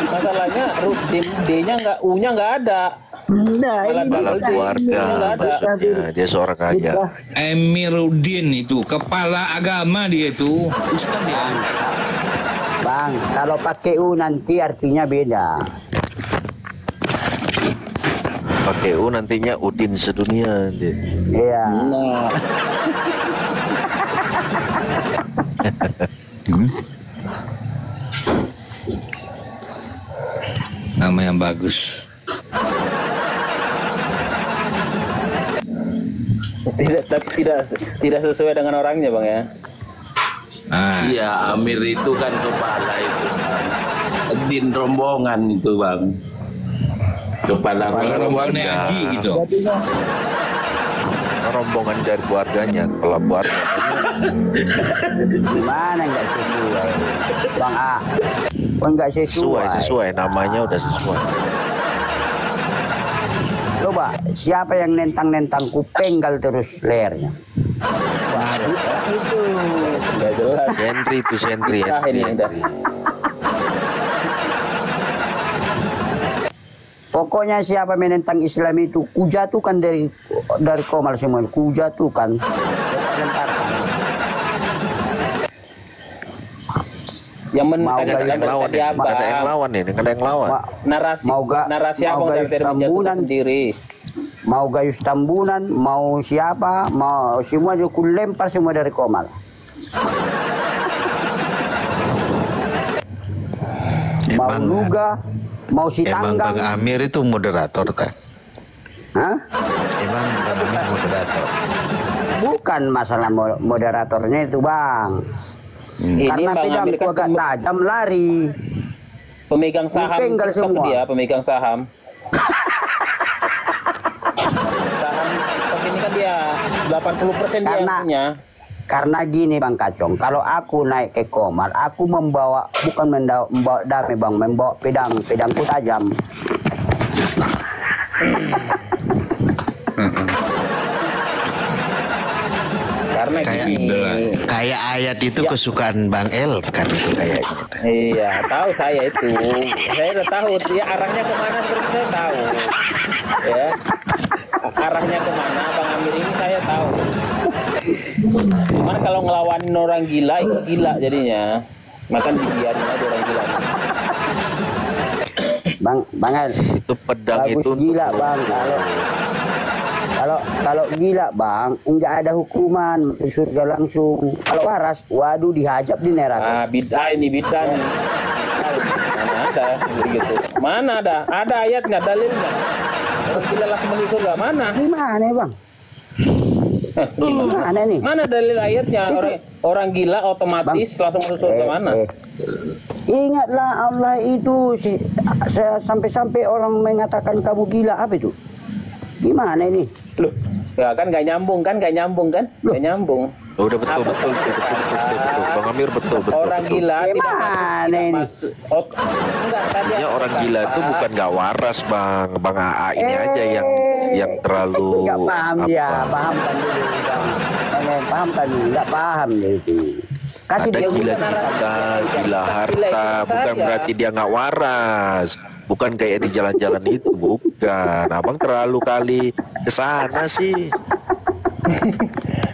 Masalahnya Ruddin D-nya nggak, U-nya nggak ada. Nah, Malah ini double D. Keluarga Nggak ada. maksudnya dia seorang kaya. Amiruddin itu kepala agama dia itu. Ustaz ya. Bang, kalau pakai U nanti artinya beda. Pakai U nantinya Udin sedunia. Iya. Nah, Nama yang bagus. Tidak sesuai dengan orangnya bang ya. Ah, Iya Amir itu kan kepala itu Bang. din rombongan itu bang kepala rombongan haji gitu. Rombongan dari keluarganya, kalau keluarga Gimana nggak sesuai, Bang A? Oh, nggak sesuai, namanya udah sesuai. Coba siapa yang nentang-nentang kupenggal terus lehernya? Waduh, itu nggak jelas. Sentri. Pokoknya siapa menentang Islam itu kujatuhkan dari Komal semua, kujatuhkan. Yang Ada yang lawan nih, ada yang lawan nih, ada yang lawan. Narasi abang dari menjatuhkan diri. Mau Gayus Tambunan, mau siapa, mau semua aku lempar semua dari Komal. Mau Luga, mau si Emang Tanggang. Bang Amir itu moderator kan? Hah? Emang Bang Amir moderator? Bukan masalah moderatornya itu Bang. Karena pedang itu agak tajam lari. Pemegang saham semua. Dia pemegang saham. Saham ini kan dia 80% dia punya. Karena gini Bang Kacong, kalau aku naik ke Komal, aku bukan membawa damai Bang, membawa pedangku tajam. Karena kayak ayat itu ya. Kesukaan Bang El kan itu kayaknya. Iya, tahu saya itu. Saya udah tahu dia arahnya kemana seperti saya tahu. Ya. Arahnya kemana Bang Amir ini saya tahu. Cuman kalau ngelawanin orang gila itu gila jadinya. Makan dibiarin aja orang gila. Bang El, itu pedang bagus itu gila Bang. Kalau gila Bang, enggak ada hukuman ke surga langsung. Kalau waras, waduh dihajab di neraka. Bid'ah nih. Mana ada gitu. Mana ada? Ada ayatnya, dalilnya. Orang gila langsung masuk surga mana? Gimana Bang? Gimana nih? Mana dalil ayatnya? Orang gila otomatis langsung masuk surga mana? Ingatlah Allah itu sampai-sampai orang mengatakan kamu gila, apa itu? Gimana ini? Loh, ya kan nggak nyambung kan? Nggak nyambung. Oh, udah betul. Bang Amir betul. Orang gila gimana ini? Artinya orang gila itu bukan nggak waras Bang AA ini aja yang terlalu nggak paham dia, pahamkan dulu Bang. Pahamkan dulu, nggak paham dia itu. Kasih ada gila harta, bukan berarti dia nggak waras. Bukan kayak di jalan-jalan itu, bukan. Abang terlalu kali kesana sih.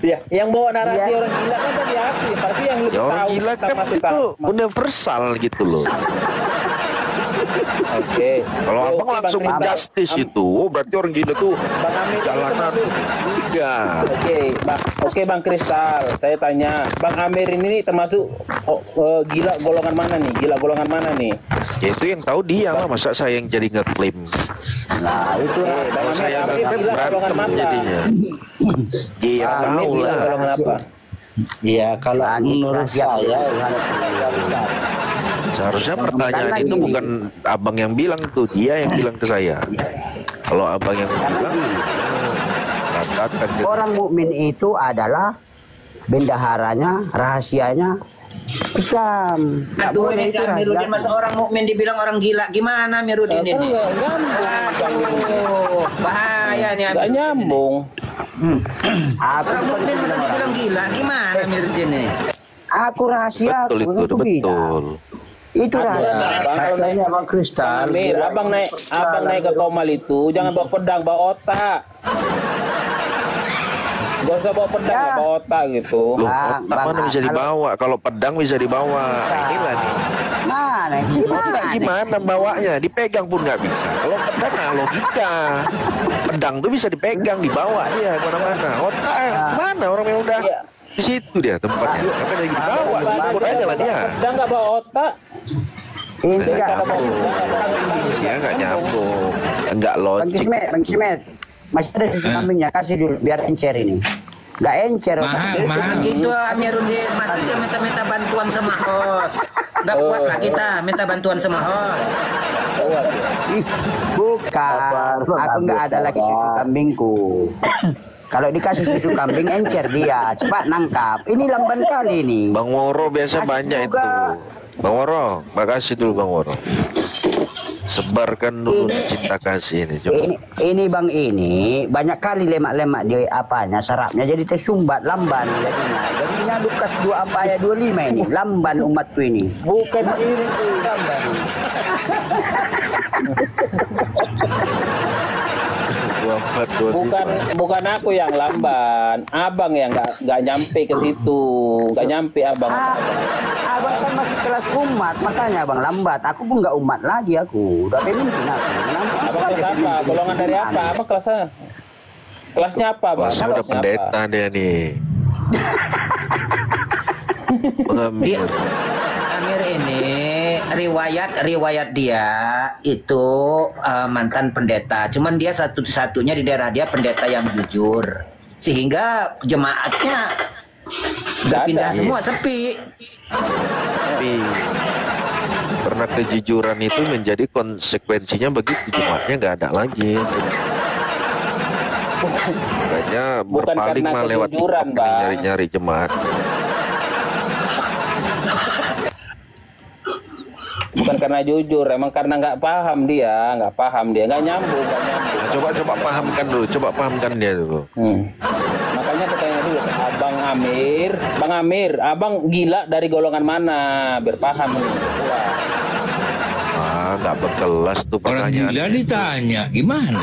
Ya, yang bawa narasi orang gila kan tadi aku, tapi yang lebih orang tahu gila kan itu universal gitu loh. Oke. Kalau abang langsung injustice itu, berarti orang gila tuh jalanan. Enggak. Oke Bang Kristal, saya tanya, Bang Amir ini termasuk gila golongan mana nih? Ya itu yang tahu dia lah, masa saya yang jadi ngeklaim. Nah itu kalau saya ngeklaim berantem jadinya. Dia tahu lah. Iya kalau menurut saya seharusnya pertanyaan itu bukan abang yang bilang tuh, dia yang bilang ke saya. Kalau abang yang bilang, orang mukmin itu adalah bendaharanya, rahasianya Islam. Aduh, ini si Amiruddin masa orang mukmin dibilang orang gila, gimana Amiruddin ini? Bahaya nih. Gak nyambung. Orang mukmin masa dibilang gila, gimana Amiruddin ini? Aku rahasia, betul. Itu rahasianya Bang Kristal. Amir, abang naik ke Komal itu jangan bawa pedang, bawa otak. Gak usah bawa pedang, bawa otak gitu. Loh, otak mana bisa dibawa? Kalau pedang bisa dibawa. Inilah nih. Mana? Otak gimana bawanya? Dipegang pun nggak bisa. Kalau pedang logika. Pedang tuh bisa dipegang, dibawa dia kemana-mana. Otak mana orang yang udah di situ dia tempatnya. Apa lagi dibawa? Ikut aja lah dia. Pedang nggak bawa otak. Ini nggak nyambung. Nggak logik. Bang Kismet. Masih ada di sampingnya, kasih dulu biar encer ini. Gak encer. Mahal. Gitu Amiruddin, masa dia minta bantuan sama host. Gak kuat lah kita minta bantuan sama host. Bukan, aku nggak ada lagi susu kambingku. Kalau dikasih susu kambing encer dia, cepat nangkap. Ini lamban kali nih. Bang Woro biasa Kasih banyak juga. itu. Bang Woro, makasih dulu Bang Woro. Sebarkan dulu cinta kasih ini. Coba. Ini bang ini banyak kali lemak-lemak di apanya sarapnya jadi tersumbat lamban jadinya Lukas 2 ayat 25 ini lamban umatku ini. Bukan ini lamban. Bukan aku yang lamban, abang yang nggak nyampe ke situ, nggak nyampe abang. Abang kan masih kelas umat, makanya abang lambat. Aku pun nggak umat lagi, aku udah pemimpin aku. Abang kelas apa? Golongan dari apa? Apa kelasnya? Kelasnya apa, bang? Wah, udah pendeta dia nih. Amir ini riwayat dia itu mantan pendeta. Cuman dia satu-satunya di daerah dia pendeta yang jujur. Sehingga jemaatnya berpindah semua sepi. Tapi karena kejujuran itu menjadi konsekuensinya begitu jemaatnya nggak ada lagi. Makanya berpaling mah lewat TikTok nyari-nyari jemaat. Bukan karena jujur, emang karena nggak paham dia, nggak nyambung. Coba pahamkan dulu, dia dulu. Makanya katanya dulu, Bang Amir, abang gila dari golongan mana, biar paham nih. Nggak berkelas tuh pertanyaan. Orang gila ditanya, gimana?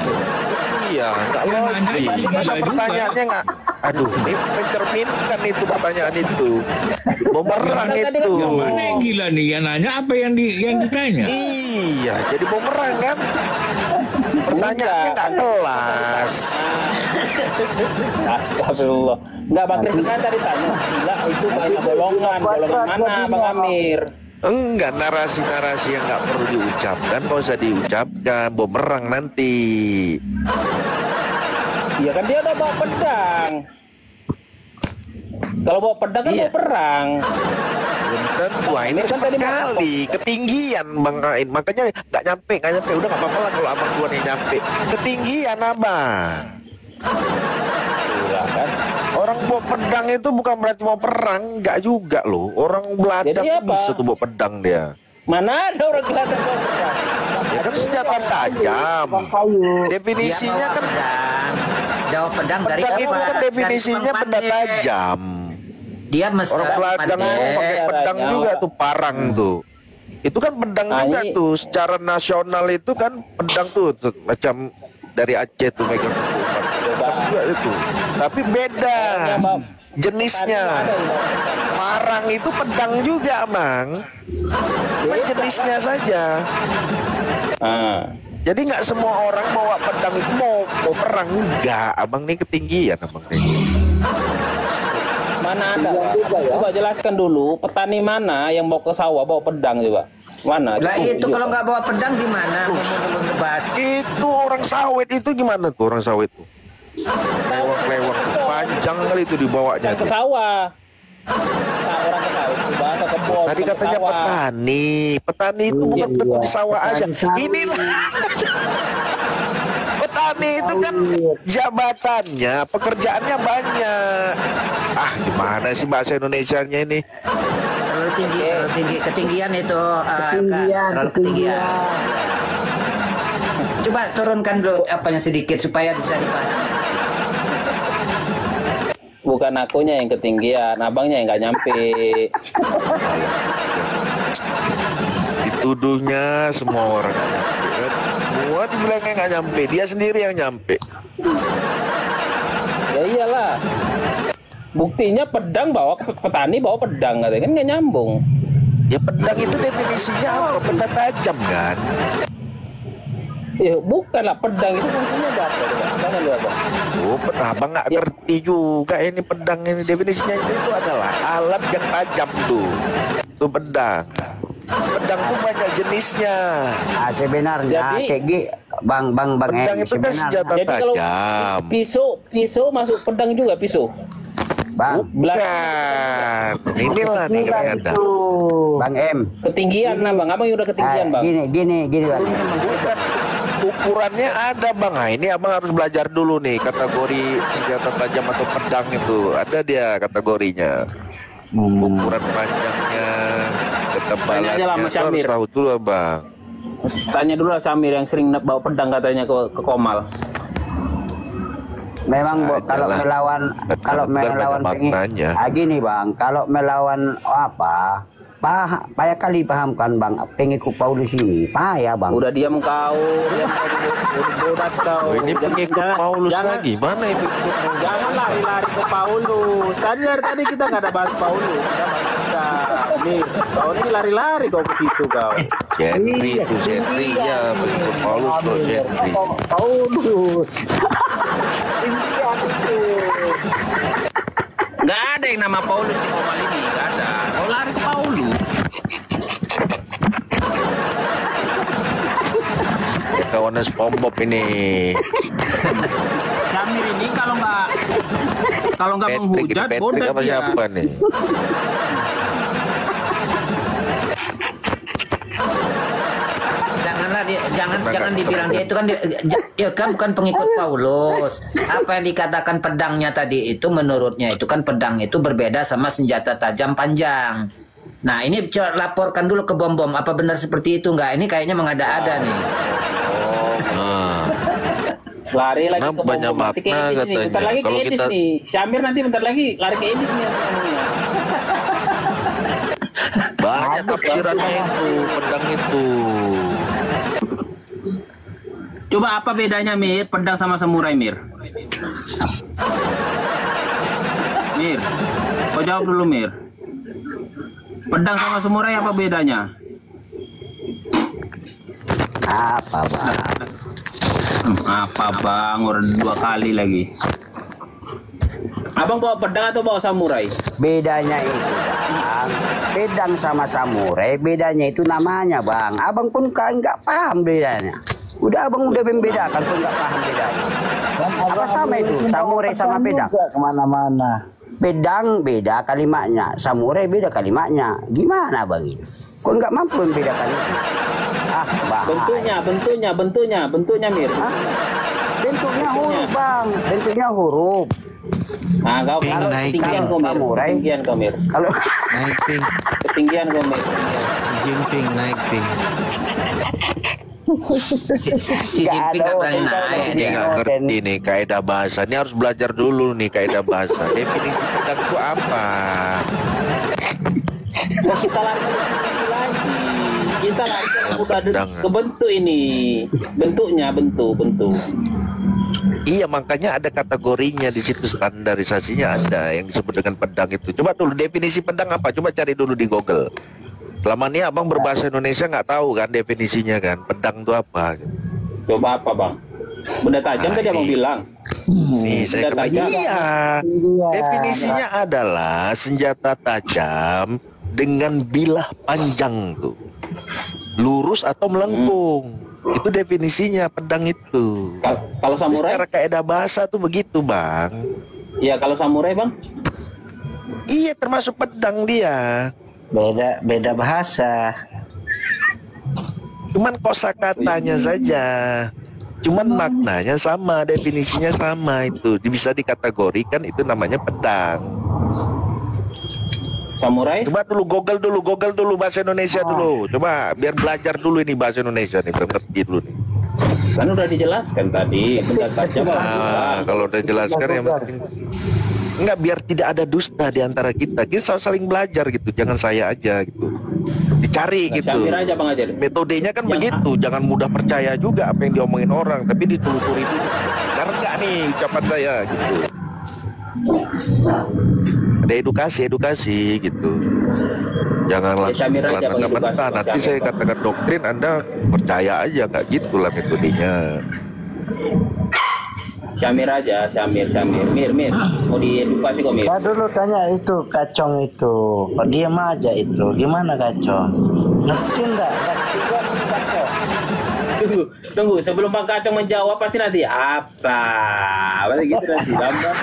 Iya, nggak logis. Masa pertanyaannya nggak? Aduh, ini mencerminkan itu pertanyaan itu. Bumerang itu. Yang mana yang gila nih? Yang nanya apa yang ditanya? Iya, jadi bumerang kan? Pertanyaannya nggak kelas. Astagfirullah. Nggak, Bang Kris kan tadi tanya, gila itu banyak golongan mana Bang Amir? Enggak, narasi-narasi yang nggak perlu diucapkan, nggak usah diucapkan, bumerang nanti. Iya kan dia udah bawa pedang. Kalau bawa pedang kan bawa perang. Wah ini cepat kali, ketinggian Bang Ain. Makanya nggak nyampe. Udah nggak apa-apa lah kalau abang gua nih nyampe. Ketinggian abang. Kan? Orang bawa pedang itu bukan berarti mau perang, nggak juga loh. Orang Belanda bisa tuh bawa pedang dia. Mana ada orang Belanda bawa pedang? Ya kan senjata tajam. Definisinya kan bawa pedang dari pedang itu kan definisinya benda tajam. Dia orang Belanda pakai pedang juga tuh, parang tuh. Itu kan pedang juga tuh. Secara nasional itu kan pedang tuh macam dari Aceh tuh megang juga itu. Tapi beda jenisnya. Parang itu pedang juga, Mang. Cuma jenisnya saja. Jadi nggak semua orang bawa pedang itu mau perang, enggak. Abang nih ketinggian, abang nih. Mana ada? Coba jelaskan dulu, petani mana yang mau ke sawah bawa pedang coba? Mana? Lah itu kalau nggak bawa pedang di mana? Itu orang sawit itu gimana tuh orang sawit tuh? Lewat panjang kali itu dibawanya. Ke sawah. Orang ke sawah itu bahasa kebun. Tadi katanya petani itu bukan tentu di sawah aja. Inilah petani itu kan jabatannya, pekerjaannya banyak. Gimana sih bahasa Indonesianya ini? Terlalu tinggi, ketinggian itu. Terlalu ketinggian. Coba turunkan dulu apanya sedikit supaya bisa dipahami. Bukan akunya yang ketinggian, abangnya yang nggak nyampe. Dituduhnya semua orang nggak nyampe. Semua dibilangnya nggak nyampe, dia sendiri yang nyampe. Ya iyalah. Buktinya pedang petani bawa pedang, katanya kan nggak nyambung. Ya pedang itu definisinya apa? Benda tajam kan? Ya bukanlah, pedang itu fungsinya apa? Abang nggak ngerti juga ini pedang ini, definisinya itu adalah alat yang tajam tuh. Itu pedang. Pedang tuh banyak jenisnya. Sebenarnya Bang pedang itu kan senjata tajam. Pisau masuk pedang juga pisau. Bang. Bukan. Inilah nih kadang-kadang. Bang M. Ketinggian nah Bang, abang udah ketinggian Bang. Gini Bang. Ukurannya ada Bang. Nah, ini abang harus belajar dulu nih kategori senjata tajam atau pedang itu. Ada dia kategorinya. Ukuran panjangnya, ketebalannya, itu harus tahu dulu Bang. Tanya dulu lah Samir yang sering bawa pedang katanya ke Komal. Memang kalau melawan gini Bang, kalau melawan apa? Payah kali pahamkan Bang, pengikut Paulus ini payah Bang. Udah diam kau, Ini pengikut Paulus lagi, mana itu? Jangan lari-lari ke Paulus. Tadi kita nggak ada bahas Paulus, kita nih. Kau ini lari-lari kau ke situ kau. Gentry itu Gentry ya, pengikut Paulus loh Gentry. Paulus. Nggak ada yang nama Paulus di Komal ini, nggak ada. Kau lari ke Paulus. Kawannya SpongeBob ini. Samir ini kalau nggak menghujat, bodoh apa dia. siapa nih? Jangan dibilang dia itu kan dia kan bukan pengikut Paulus. Apa yang dikatakan pedangnya tadi itu menurutnya itu kan pedang itu berbeda sama senjata tajam panjang. Nah ini coba laporkan dulu ke Bom. Apa benar seperti itu nggak? Ini kayaknya mengada-ada nih. Lari lagi Nah, ke banyak Bom. makna katanya. Bentar lagi Kalau ke Edis kita- nih. Syamir nanti bentar lagi lari ke Edis nih. Banyak tafsirannya itu, pedang itu. Coba apa bedanya Mir, pedang sama samurai Mir? Mir, kau jawab dulu Mir. Pedang sama samurai apa bedanya? Apa Bang? Apa Bang, udah 2 kali lagi. Abang bawa pedang atau bawa samurai? Bedanya itu Bang, pedang sama samurai bedanya itu namanya Bang. Abang pun nggak paham bedanya. Abang udah membedakan pun nggak paham bedanya. Apa sama itu samurai sama pedang? Kemana-mana. Pedang beda kalimatnya, samurai beda kalimatnya. Gimana Bang ini? Kok nggak mampu membedakan itu? Bahaya. Bentuknya Mir. Hah? Bentuknya huruf Bang, bentuknya huruf. Nah, kau kalau ketinggian kau Mir. Samurai. Ketinggian kau Mir. Kalau Naik ping, Ketinggian kau Mir. si Jinping naik ping. Si Jinping nggak berani naik Dia dia. nggak ngerti nih kaidah bahasa. Ini harus belajar dulu nih kaidah bahasa. Definisi pedang itu apa? Nah, kita lari ke situ lagi. Kita lari Pedang. ke bentuk ini. Bentuknya bentuk. Iya, makanya ada kategorinya di situ, standarisasinya ada yang disebut dengan pedang itu. Coba dulu definisi pedang apa? Coba cari dulu di Google. Selama ini abang berbahasa Indonesia nggak tahu kan definisinya kan, pedang itu apa? Coba apa Bang? Benda tajam tadi abang bilang. Nih saya Senjata kata tajam. iya. Definisinya adalah senjata tajam dengan bilah panjang tuh, lurus atau melengkung. Itu definisinya pedang itu. Kalau samurai? Secara kaidah bahasa tuh begitu Bang. Iya, kalau samurai Bang? Iya, termasuk pedang dia. Beda bahasa. Cuman kosakatanya saja. Cuman maknanya sama, definisinya sama itu. Bisa dikategorikan itu namanya pedang. Samurai? Coba dulu Google dulu bahasa Indonesia dulu. Coba biar belajar dulu ini bahasa Indonesia nih, ngerti dulu nih. Kan udah dijelaskan tadi, benda tajam. Kalau udah jelaskan yang penting enggak, biar tidak ada dusta di antara kita. Kita saling belajar gitu, jangan saya aja gitu. Dicari gitu. Syamir aja Bang aja. Metodenya kan begitu, jangan mudah percaya juga apa yang diomongin orang, tapi ditelusuri dulu. Karena enggak nih ucapan saya gitu. Ada edukasi gitu. Jangan langsung Syamir aja, Bang, mentah-mentah. edukasi, Nanti Syamir. saya katakan doktrin, Anda percaya aja, nggak gitulah metodenya. Syamir aja, Syamir. Mir. Mau diedukasi kok Mir. Ya dulu tanya itu Kacong itu, kok diam aja itu, gimana Kacong? Ngerti enggak? Tunggu, sebelum Bang Kacong menjawab pasti nanti apa? Pasti gitu nanti gambar.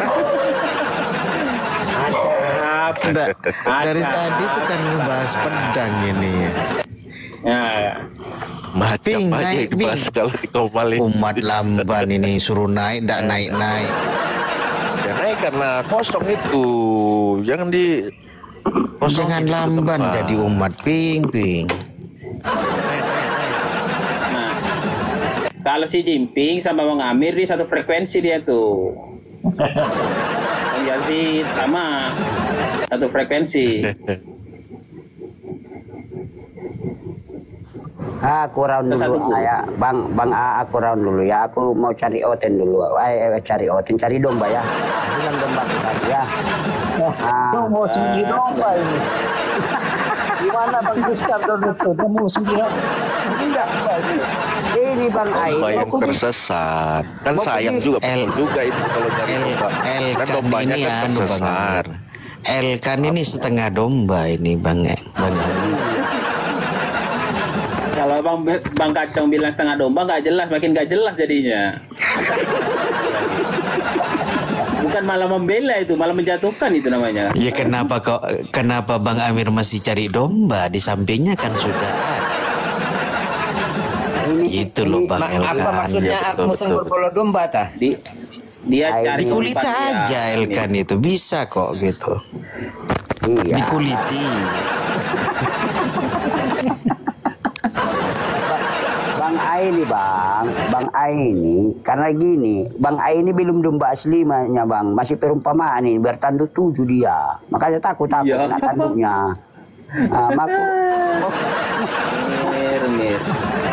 Dari tadi tuh kan ngebahas pedang ini. Macam aja yang dibahas kalau di Komal ini. Umat lamban ini suruh naik, ndak naik-naik. Ya naik karena kosong itu. Jangan di Jangan lamban jadi umat Ping. Nah, kalau Xi Jinping sama Bang Amir di satu frekuensi dia tuh. Bang Yazid sama satu frekuensi. Aku round dulu ya, Bang A, aku round dulu ya. Aku mau cari Oten dulu. Cari domba ya. Bilang domba tadi ya. Mau sembunyi domba ini. Gimana Bang Kristal dulu tuh? Dia mau sembunyi domba ini. Ini Bang A. Domba yang tersesat. Kan sayang juga juga itu kalau cari domba. Kan dombanya kan tersesat. Kan ini setengah domba ini Bang Kalau Bang Kacang bilang setengah domba nggak jelas, makin nggak jelas jadinya. Bukan malah membela itu, malah menjatuhkan itu namanya. Ya kenapa Bang Amir masih cari domba? Di sampingnya kan sudah ada. Itu loh Bang Elkan. Apa maksudnya aku musang berbolo domba tah? Dia cari dikulit aja Elkan itu bisa kok gitu. Iya. Dikuliti. Bang A ini karena gini, Bang A ini belum domba aslinya Bang, masih perumpamaan ini, bertanduk 7 dia, makanya takut kena tanduknya.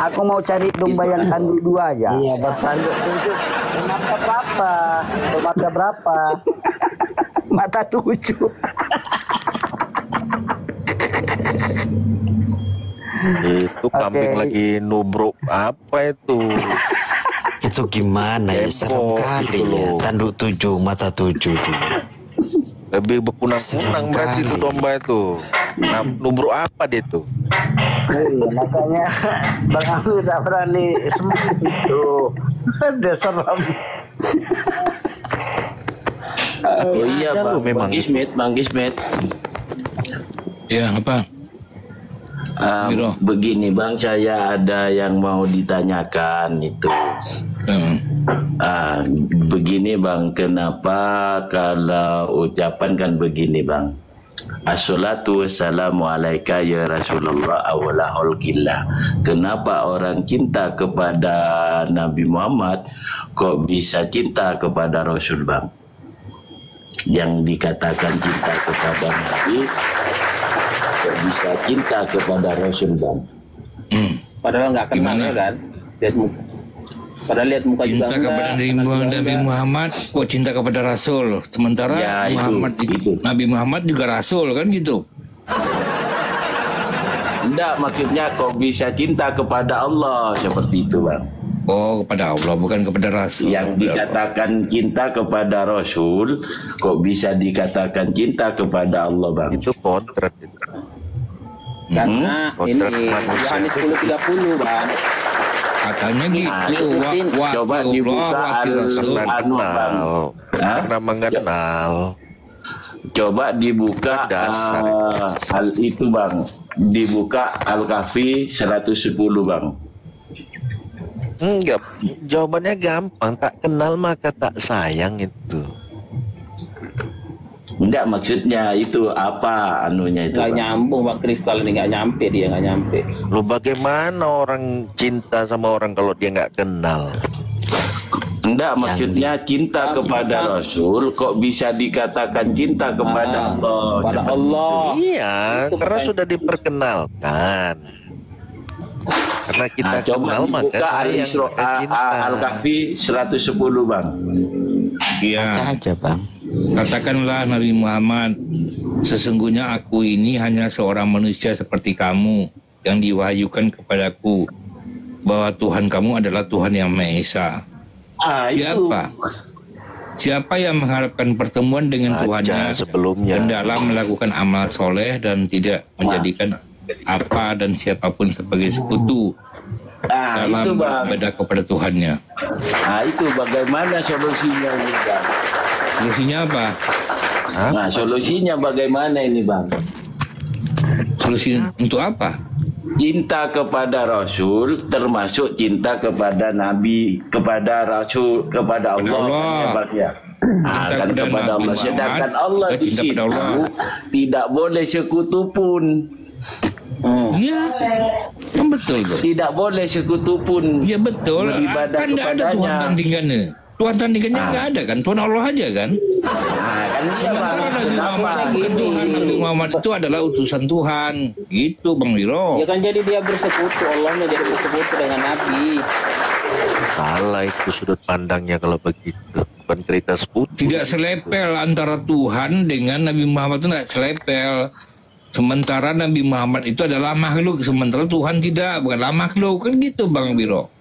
Aku mau cari domba yang tanduk 2 aja. Iya, bertanduk 7. Mata berapa? Mata berapa? Mata 7. Itu kambing lagi nubruk apa itu? Itu gimana ya, serem kali ya, tanduk 7 mata 7 tuh. Lebih berkunang-kunang berarti itu domba itu. Nah, nubruk apa dia tuh? Iya, makanya Bang Amir tak berani sembunyi itu. Dia serem. Oh iya Bang Gismet. Ya apa? Begini Bang, saya ada yang mau ditanyakan itu. Begini Bang, kenapa kalau ucapan kan begini Bang, Assalatu wassalamu alaika ya Rasulullah awala holkillah. Kenapa orang cinta kepada Nabi Muhammad kok bisa cinta kepada Rasul Bang? Yang dikatakan cinta kepada Nabi kok bisa cinta kepada Rasul Bang? Padahal nggak kenal ya kan? Padahal lihat muka cinta juga kepada Nabi Muhammad kok cinta kepada Rasul, sementara ya, Nabi Muhammad juga Rasul kan gitu. Enggak, maksudnya kok bisa cinta kepada Allah seperti itu Bang. Oh, kepada Allah bukan kepada Rasul. Yang dikatakan cinta kepada Rasul kok bisa dikatakan cinta kepada Allah Bang? Itu kontrak itu. Karena ini Yohanes 10:30 Bang. Katanya gitu. Coba dibuka karena mengenal. Coba dibuka hal itu Bang. Dibuka Al-Kahfi 110 Bang. Enggak, jawabannya gampang. Tak kenal maka tak sayang itu. Enggak, maksudnya itu apa anunya itu? Nggak nyambung Bang Kristal ini, nggak nyampe. Lu bagaimana orang cinta sama orang kalau dia nggak kenal? Enggak, maksudnya cinta kepada Rasul kok bisa dikatakan cinta kepada Allah? Kepada Allah. Iya, karena sudah diperkenalkan. Karena kita kenal maka sayang, maka cinta. Al-Kahfi 110 Bang. Iya. Aja Bang. Katakanlah Nabi Muhammad, sesungguhnya aku ini hanya seorang manusia seperti kamu yang diwahyukan kepadaku bahwa Tuhan kamu adalah Tuhan yang Maha Esa. Siapa yang mengharapkan pertemuan dengan Tuhannya sebelumnya hendaklah melakukan amal soleh dan tidak menjadikan apa dan siapapun sebagai sekutu dalam beribadah kepada Tuhannya. Itu bagaimana solusinya ini Bang? Solusinya apa? Nah, solusinya bagaimana ini, Bang? Solusi untuk apa? Cinta kepada Rasul termasuk cinta kepada Nabi, kepada Rasul, kepada Allah. Kan kepada Allah. Sedangkan Allah di situ tidak boleh sekutu pun. Iya, kan betul tuh. Tidak boleh sekutu pun. Iya betul. Kan tidak ada Tuhan tandingannya. Tuhan tandingannya nggak ada kan? Tuhan Allah aja kan? Sementara Nabi Muhammad itu adalah utusan Tuhan. Gitu Bang Wiro. Ya kan jadi dia bersekutu, Allahnya jadi bersekutu dengan Nabi. Salah itu sudut pandangnya kalau begitu. Bukan cerita sekutu. Tidak selepel antara Tuhan dengan Nabi Muhammad itu tidak selepel. Sementara Nabi Muhammad itu adalah makhluk, sementara Tuhan tidak, bukanlah makhluk. Kan gitu Bang Wiro.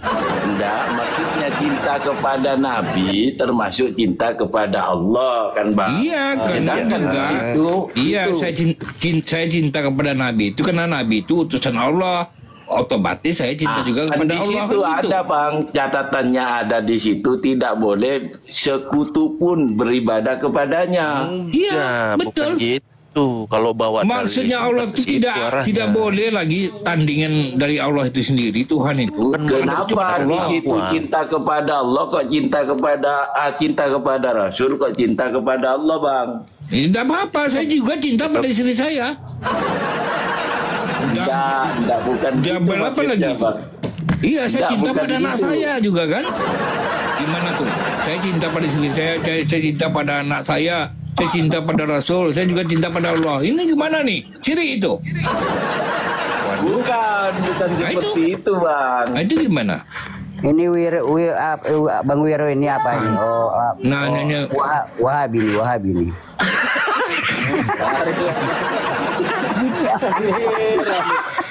Tidak, maksudnya cinta kepada Nabi termasuk cinta kepada Allah kan Bang? Iya kan juga. Iya, saya cinta kepada Nabi itu karena Nabi itu utusan Allah. Otomatis saya cinta juga kepada di Allah. Situ kan ada gitu. Bang, catatannya ada di situ, tidak boleh sekutu pun beribadah kepadanya. Iya, betul. Bukan gitu. Kalau bawa maksudnya Allah itu tidak boleh lagi tandingan dari Allah itu sendiri, Tuhan itu. Kenapa di situ cinta kepada Allah kok cinta kepada Rasul kok cinta kepada Allah, Bang? Tidak apa-apa, saya juga cinta pada istri saya. Tidak, bukan jabal apa lagi? Bang. Iya, saya cinta pada anak gitu. saya juga kan. Gimana tuh? Saya cinta pada istri saya cinta pada anak saya cinta pada Rasul, saya juga cinta pada Allah. Ini gimana nih? Ciri itu? Bukan seperti itu, Bang. Nah, itu gimana? Ini Bang Wiro ini apa ini? Nanya Wahabi nih.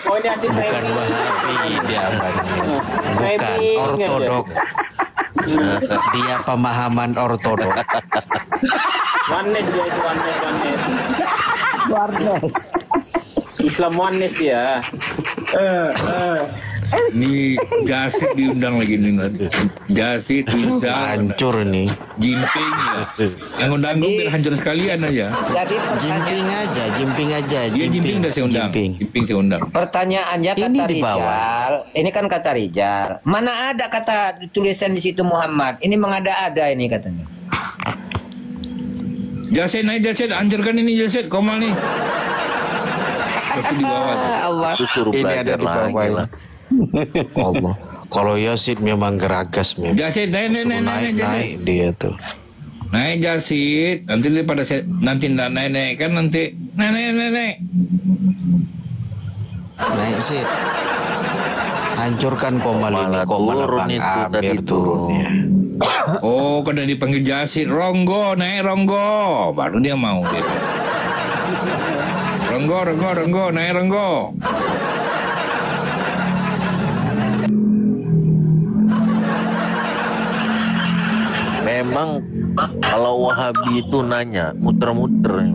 Oh, ini anti bukan Wahabi dia apa ini? Bukan ortodok. Dia pemahaman ortodok. Oneness dia itu, oneness. Islam oneness ya. Ini Jasid diundang lagi nih. Jasid diundang. Hancur nih. Jimping ya. Yang undang biar hancur sekalian aja. Jimping aja. Iya, Jimping udah saya undang. Jimping saya undang. Pertanyaannya kata Rizal, ini kan kata Rizal. Mana ada kata tulisan di situ Muhammad? Ini mengada-ada ini katanya. Jasid naik Jasid, hancurkan ini Jasid, Komal nih. Pasti di bawah. Allah. Ini ada di bawah lah. Allah. Kalau Yasid memang geragas memang. Jasid naik dia tuh. Naik Jasid, nanti daripada nanti enggak naik kan nanti naik. Naik Sid. Hancurkan Komal ini, Komal Bang Amir turunnya. Oh, karena dipanggil Jasid, Ronggo, naik Ronggo, baru dia mau dia. Ronggo, naik Ronggo. Memang kalau Wahabi itu nanya muter-muter.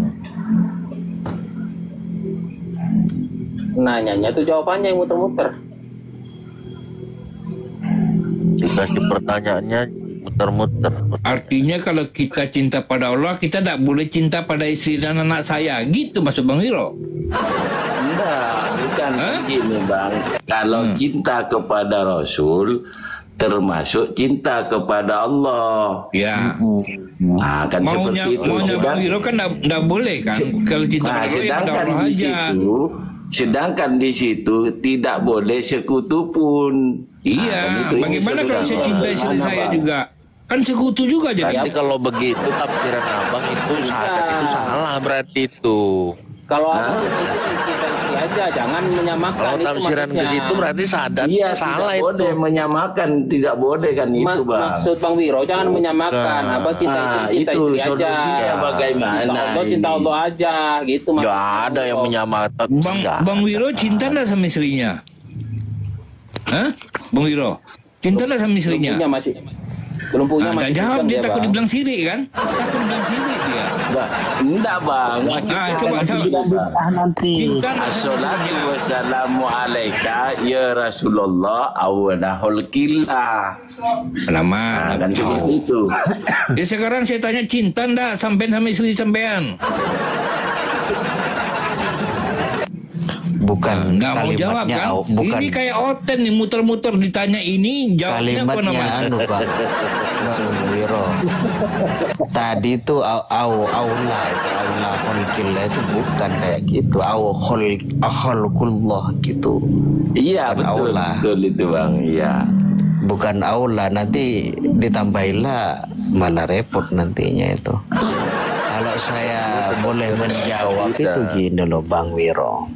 Nanyanya tuh jawabannya yang muter-muter. Dikasih pertanyaannya muter-muter. Artinya kalau kita cinta pada Allah, kita tidak boleh cinta pada istri dan anak saya. Gitu maksud Bang Wiro? Enggak, bukan begini Bang. Kalau cinta kepada Rasul termasuk cinta kepada Allah. Ya. Nah, kan maunya Bang Wiro kan tidak boleh kan? Kalau cinta pada Allah, ya pada Allah aja. Sedangkan di situ tidak boleh sekutu pun. Iya, bagaimana kalau saya cinta istri saya juga? Kan sekutu juga jadi. Berarti kalau begitu tafsiran abang itu salah berarti itu. Kalau abang itu kita istri aja, jangan menyamakan. Kalau tafsiran ke situ berarti sadatnya salah itu. Boleh menyamakan, tidak boleh kan itu Bang. Maksud Bang Wiro jangan menyamakan. Apa kita istri aja. Bagaimana? Cinta Allah aja, gitu. Gak ada yang menyamakan. Bang Wiro cinta nggak sama istrinya? Hah? Bang Wiro cinta nggak sama istrinya? Belum punya Nggak jawab dia, takut dibilang sirik kan? Takut dibilang sirik dia. Enggak bang. Coba nanti. Assalatu wassalamu alaika ya Rasulullah awanahul killah. Lama kan seperti itu. Ya sekarang saya tanya, cinta ndak sampean sama istri sampean? Bukan nggak mau jawab kan? Bukan. Ini kayak Oten nih, muter-muter ditanya ini, jawabnya apa namanya? Kalimatnya Bang Wiro. Tadi itu aula kholqillah itu bukan kayak gitu. Kholqullah gitu. Iya, betul. Betul itu Bang, iya. Bukan aula, nanti ditambahilah malah repot nantinya itu. Kalau saya boleh menjawab itu gini loh Bang Wiro.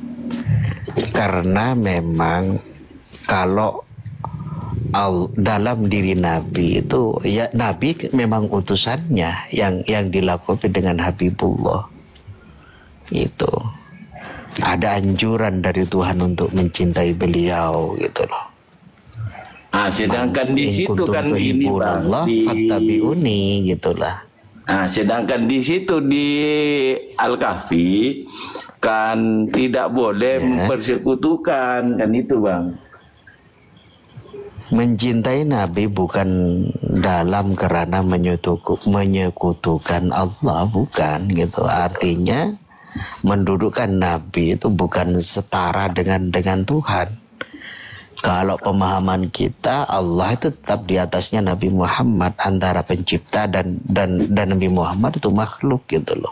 Karena memang kalau dalam diri Nabi itu ya Nabi memang utusannya yang dilakukan dengan Habibullah itu ada anjuran dari Tuhan untuk mencintai beliau gitu loh. Sedangkan di situ kan ini Bang, fattabi'uni gitulah. Sedangkan di situ di Al-Kahfi kan tidak boleh mempersekutukan kan itu Bang. Mencintai Nabi bukan dalam kerana menyekutukan Allah, bukan gitu. Artinya mendudukkan Nabi itu bukan setara dengan Tuhan. Kalau pemahaman kita, Allah itu tetap di atasnya Nabi Muhammad, antara pencipta dan Nabi Muhammad itu makhluk gitu loh.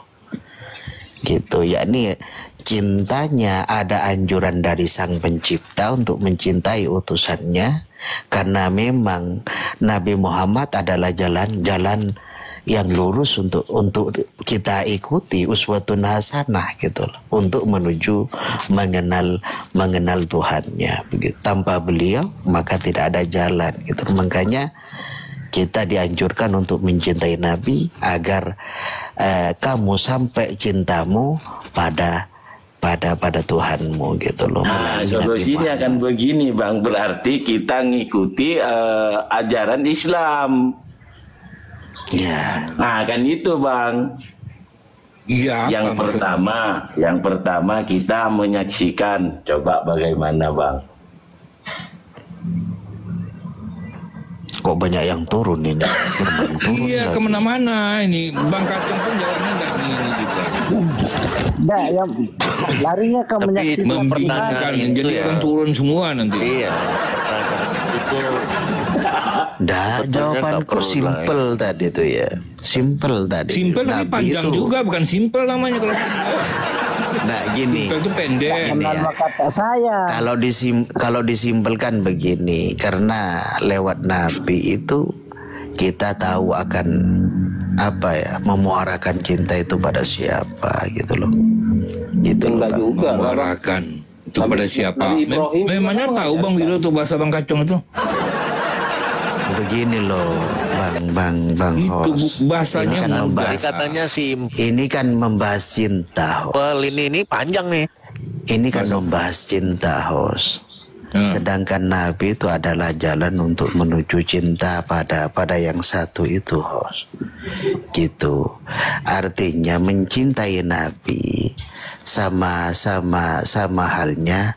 Gitu, yakni cintanya ada anjuran dari sang pencipta untuk mencintai utusannya, karena memang Nabi Muhammad adalah jalan yang lurus untuk kita ikuti, uswatun hasanah gitu loh, untuk menuju mengenal Tuhannya. Begitu. Tanpa beliau maka tidak ada jalan gitu. Makanya kita dianjurkan untuk mencintai Nabi agar kamu sampai cintamu pada Tuhanmu gitu loh. Solusinya kan begini Bang, berarti kita ngikuti ajaran Islam. Ya. Kan itu Bang. Iya. Yang pertama kita menyaksikan. Coba bagaimana Bang? Kok banyak yang turun ini? Iya, kemana-mana ini. Bang Kacung pun jawabnya nggak gini juga. Nggak, yang larinya ke menyaksikan. Membingungkan, jadi orang turun semua nanti. Iya. Itu. Jawabanku simple tadi tuh ya. Simple tadi. Simple tapi panjang itu juga, bukan simple namanya kalau. Nah gini. Simple itu pendek. Kata saya. Kalau disimpelkan begini, karena lewat Nabi itu kita tahu akan memuarakan cinta itu pada siapa gitu loh. Gitu loh. Memuarakan itu pada siapa? Memangnya tahu Bang Wiro tuh bahasa Bang Kacung itu? Begini loh Bang Hos. Itu bahasanya kan membahas, katanya ini kan membahas cinta. Ini panjang nih. Ini kan membahas cinta Hos. Sedangkan Nabi itu adalah jalan untuk menuju cinta pada yang satu itu Hos. Gitu. Artinya mencintai Nabi sama halnya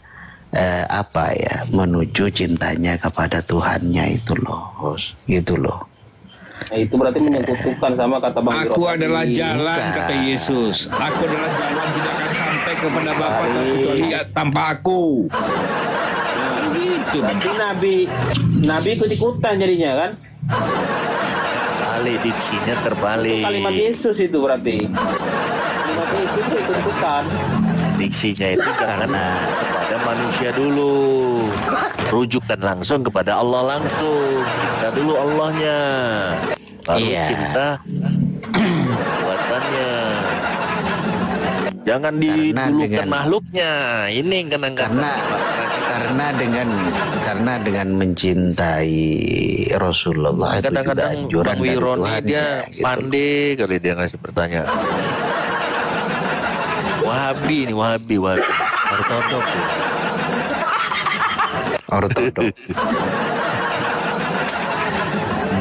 menuju cintanya kepada Tuhannya itu loh, gitu loh. Itu berarti menyekutukan sama kata Bang Wiro. Aku adalah jalan, kata Yesus. Aku adalah jalan, tidak akan sampai kepada Bapa kecuali tanpa aku. Gitu. Berarti Nabi ikut-ikutan jadinya kan? Terbalik, diksinya terbalik. Itu kalimat Yesus itu berarti. Kalimat Yesus itu ikut-ikutan. Diksinya itu jangan kepada manusia dulu, rujukkan langsung kepada Allah langsung. Cinta dulu Allahnya, baru cinta buatannya. Jangan didulukan makhluknya. Ini karena dengan mencintai Rasulullah itu kadang-kadang Bang Wironi dia gitu. pandai kali dia ngasih pertanyaan. Wahabi. Ortodok.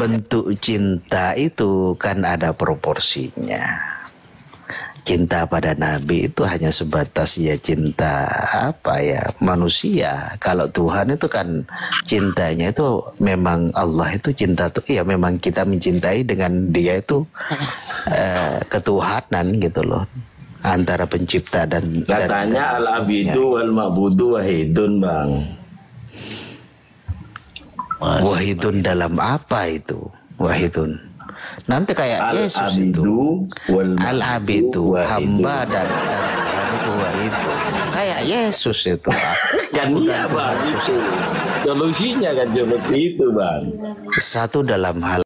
bentuk cinta itu kan ada proporsinya. Cinta pada Nabi itu hanya sebatas ya cinta apa ya manusia. Kalau Tuhan itu kan cintanya itu memang Allah itu cinta tuh ya memang kita mencintai dengan dia itu ketuhanan gitu loh, antara pencipta dan katanya al-abidu wal ma'budu wahidun, Bang. Wahidun dalam apa itu? Wahidun nanti kayak Yesus itu al-abidu hamba dan Tuhan itu wahidun kayak Yesus itu kan iya Bang, itu solusinya kan seperti itu Bang. Satu dalam hal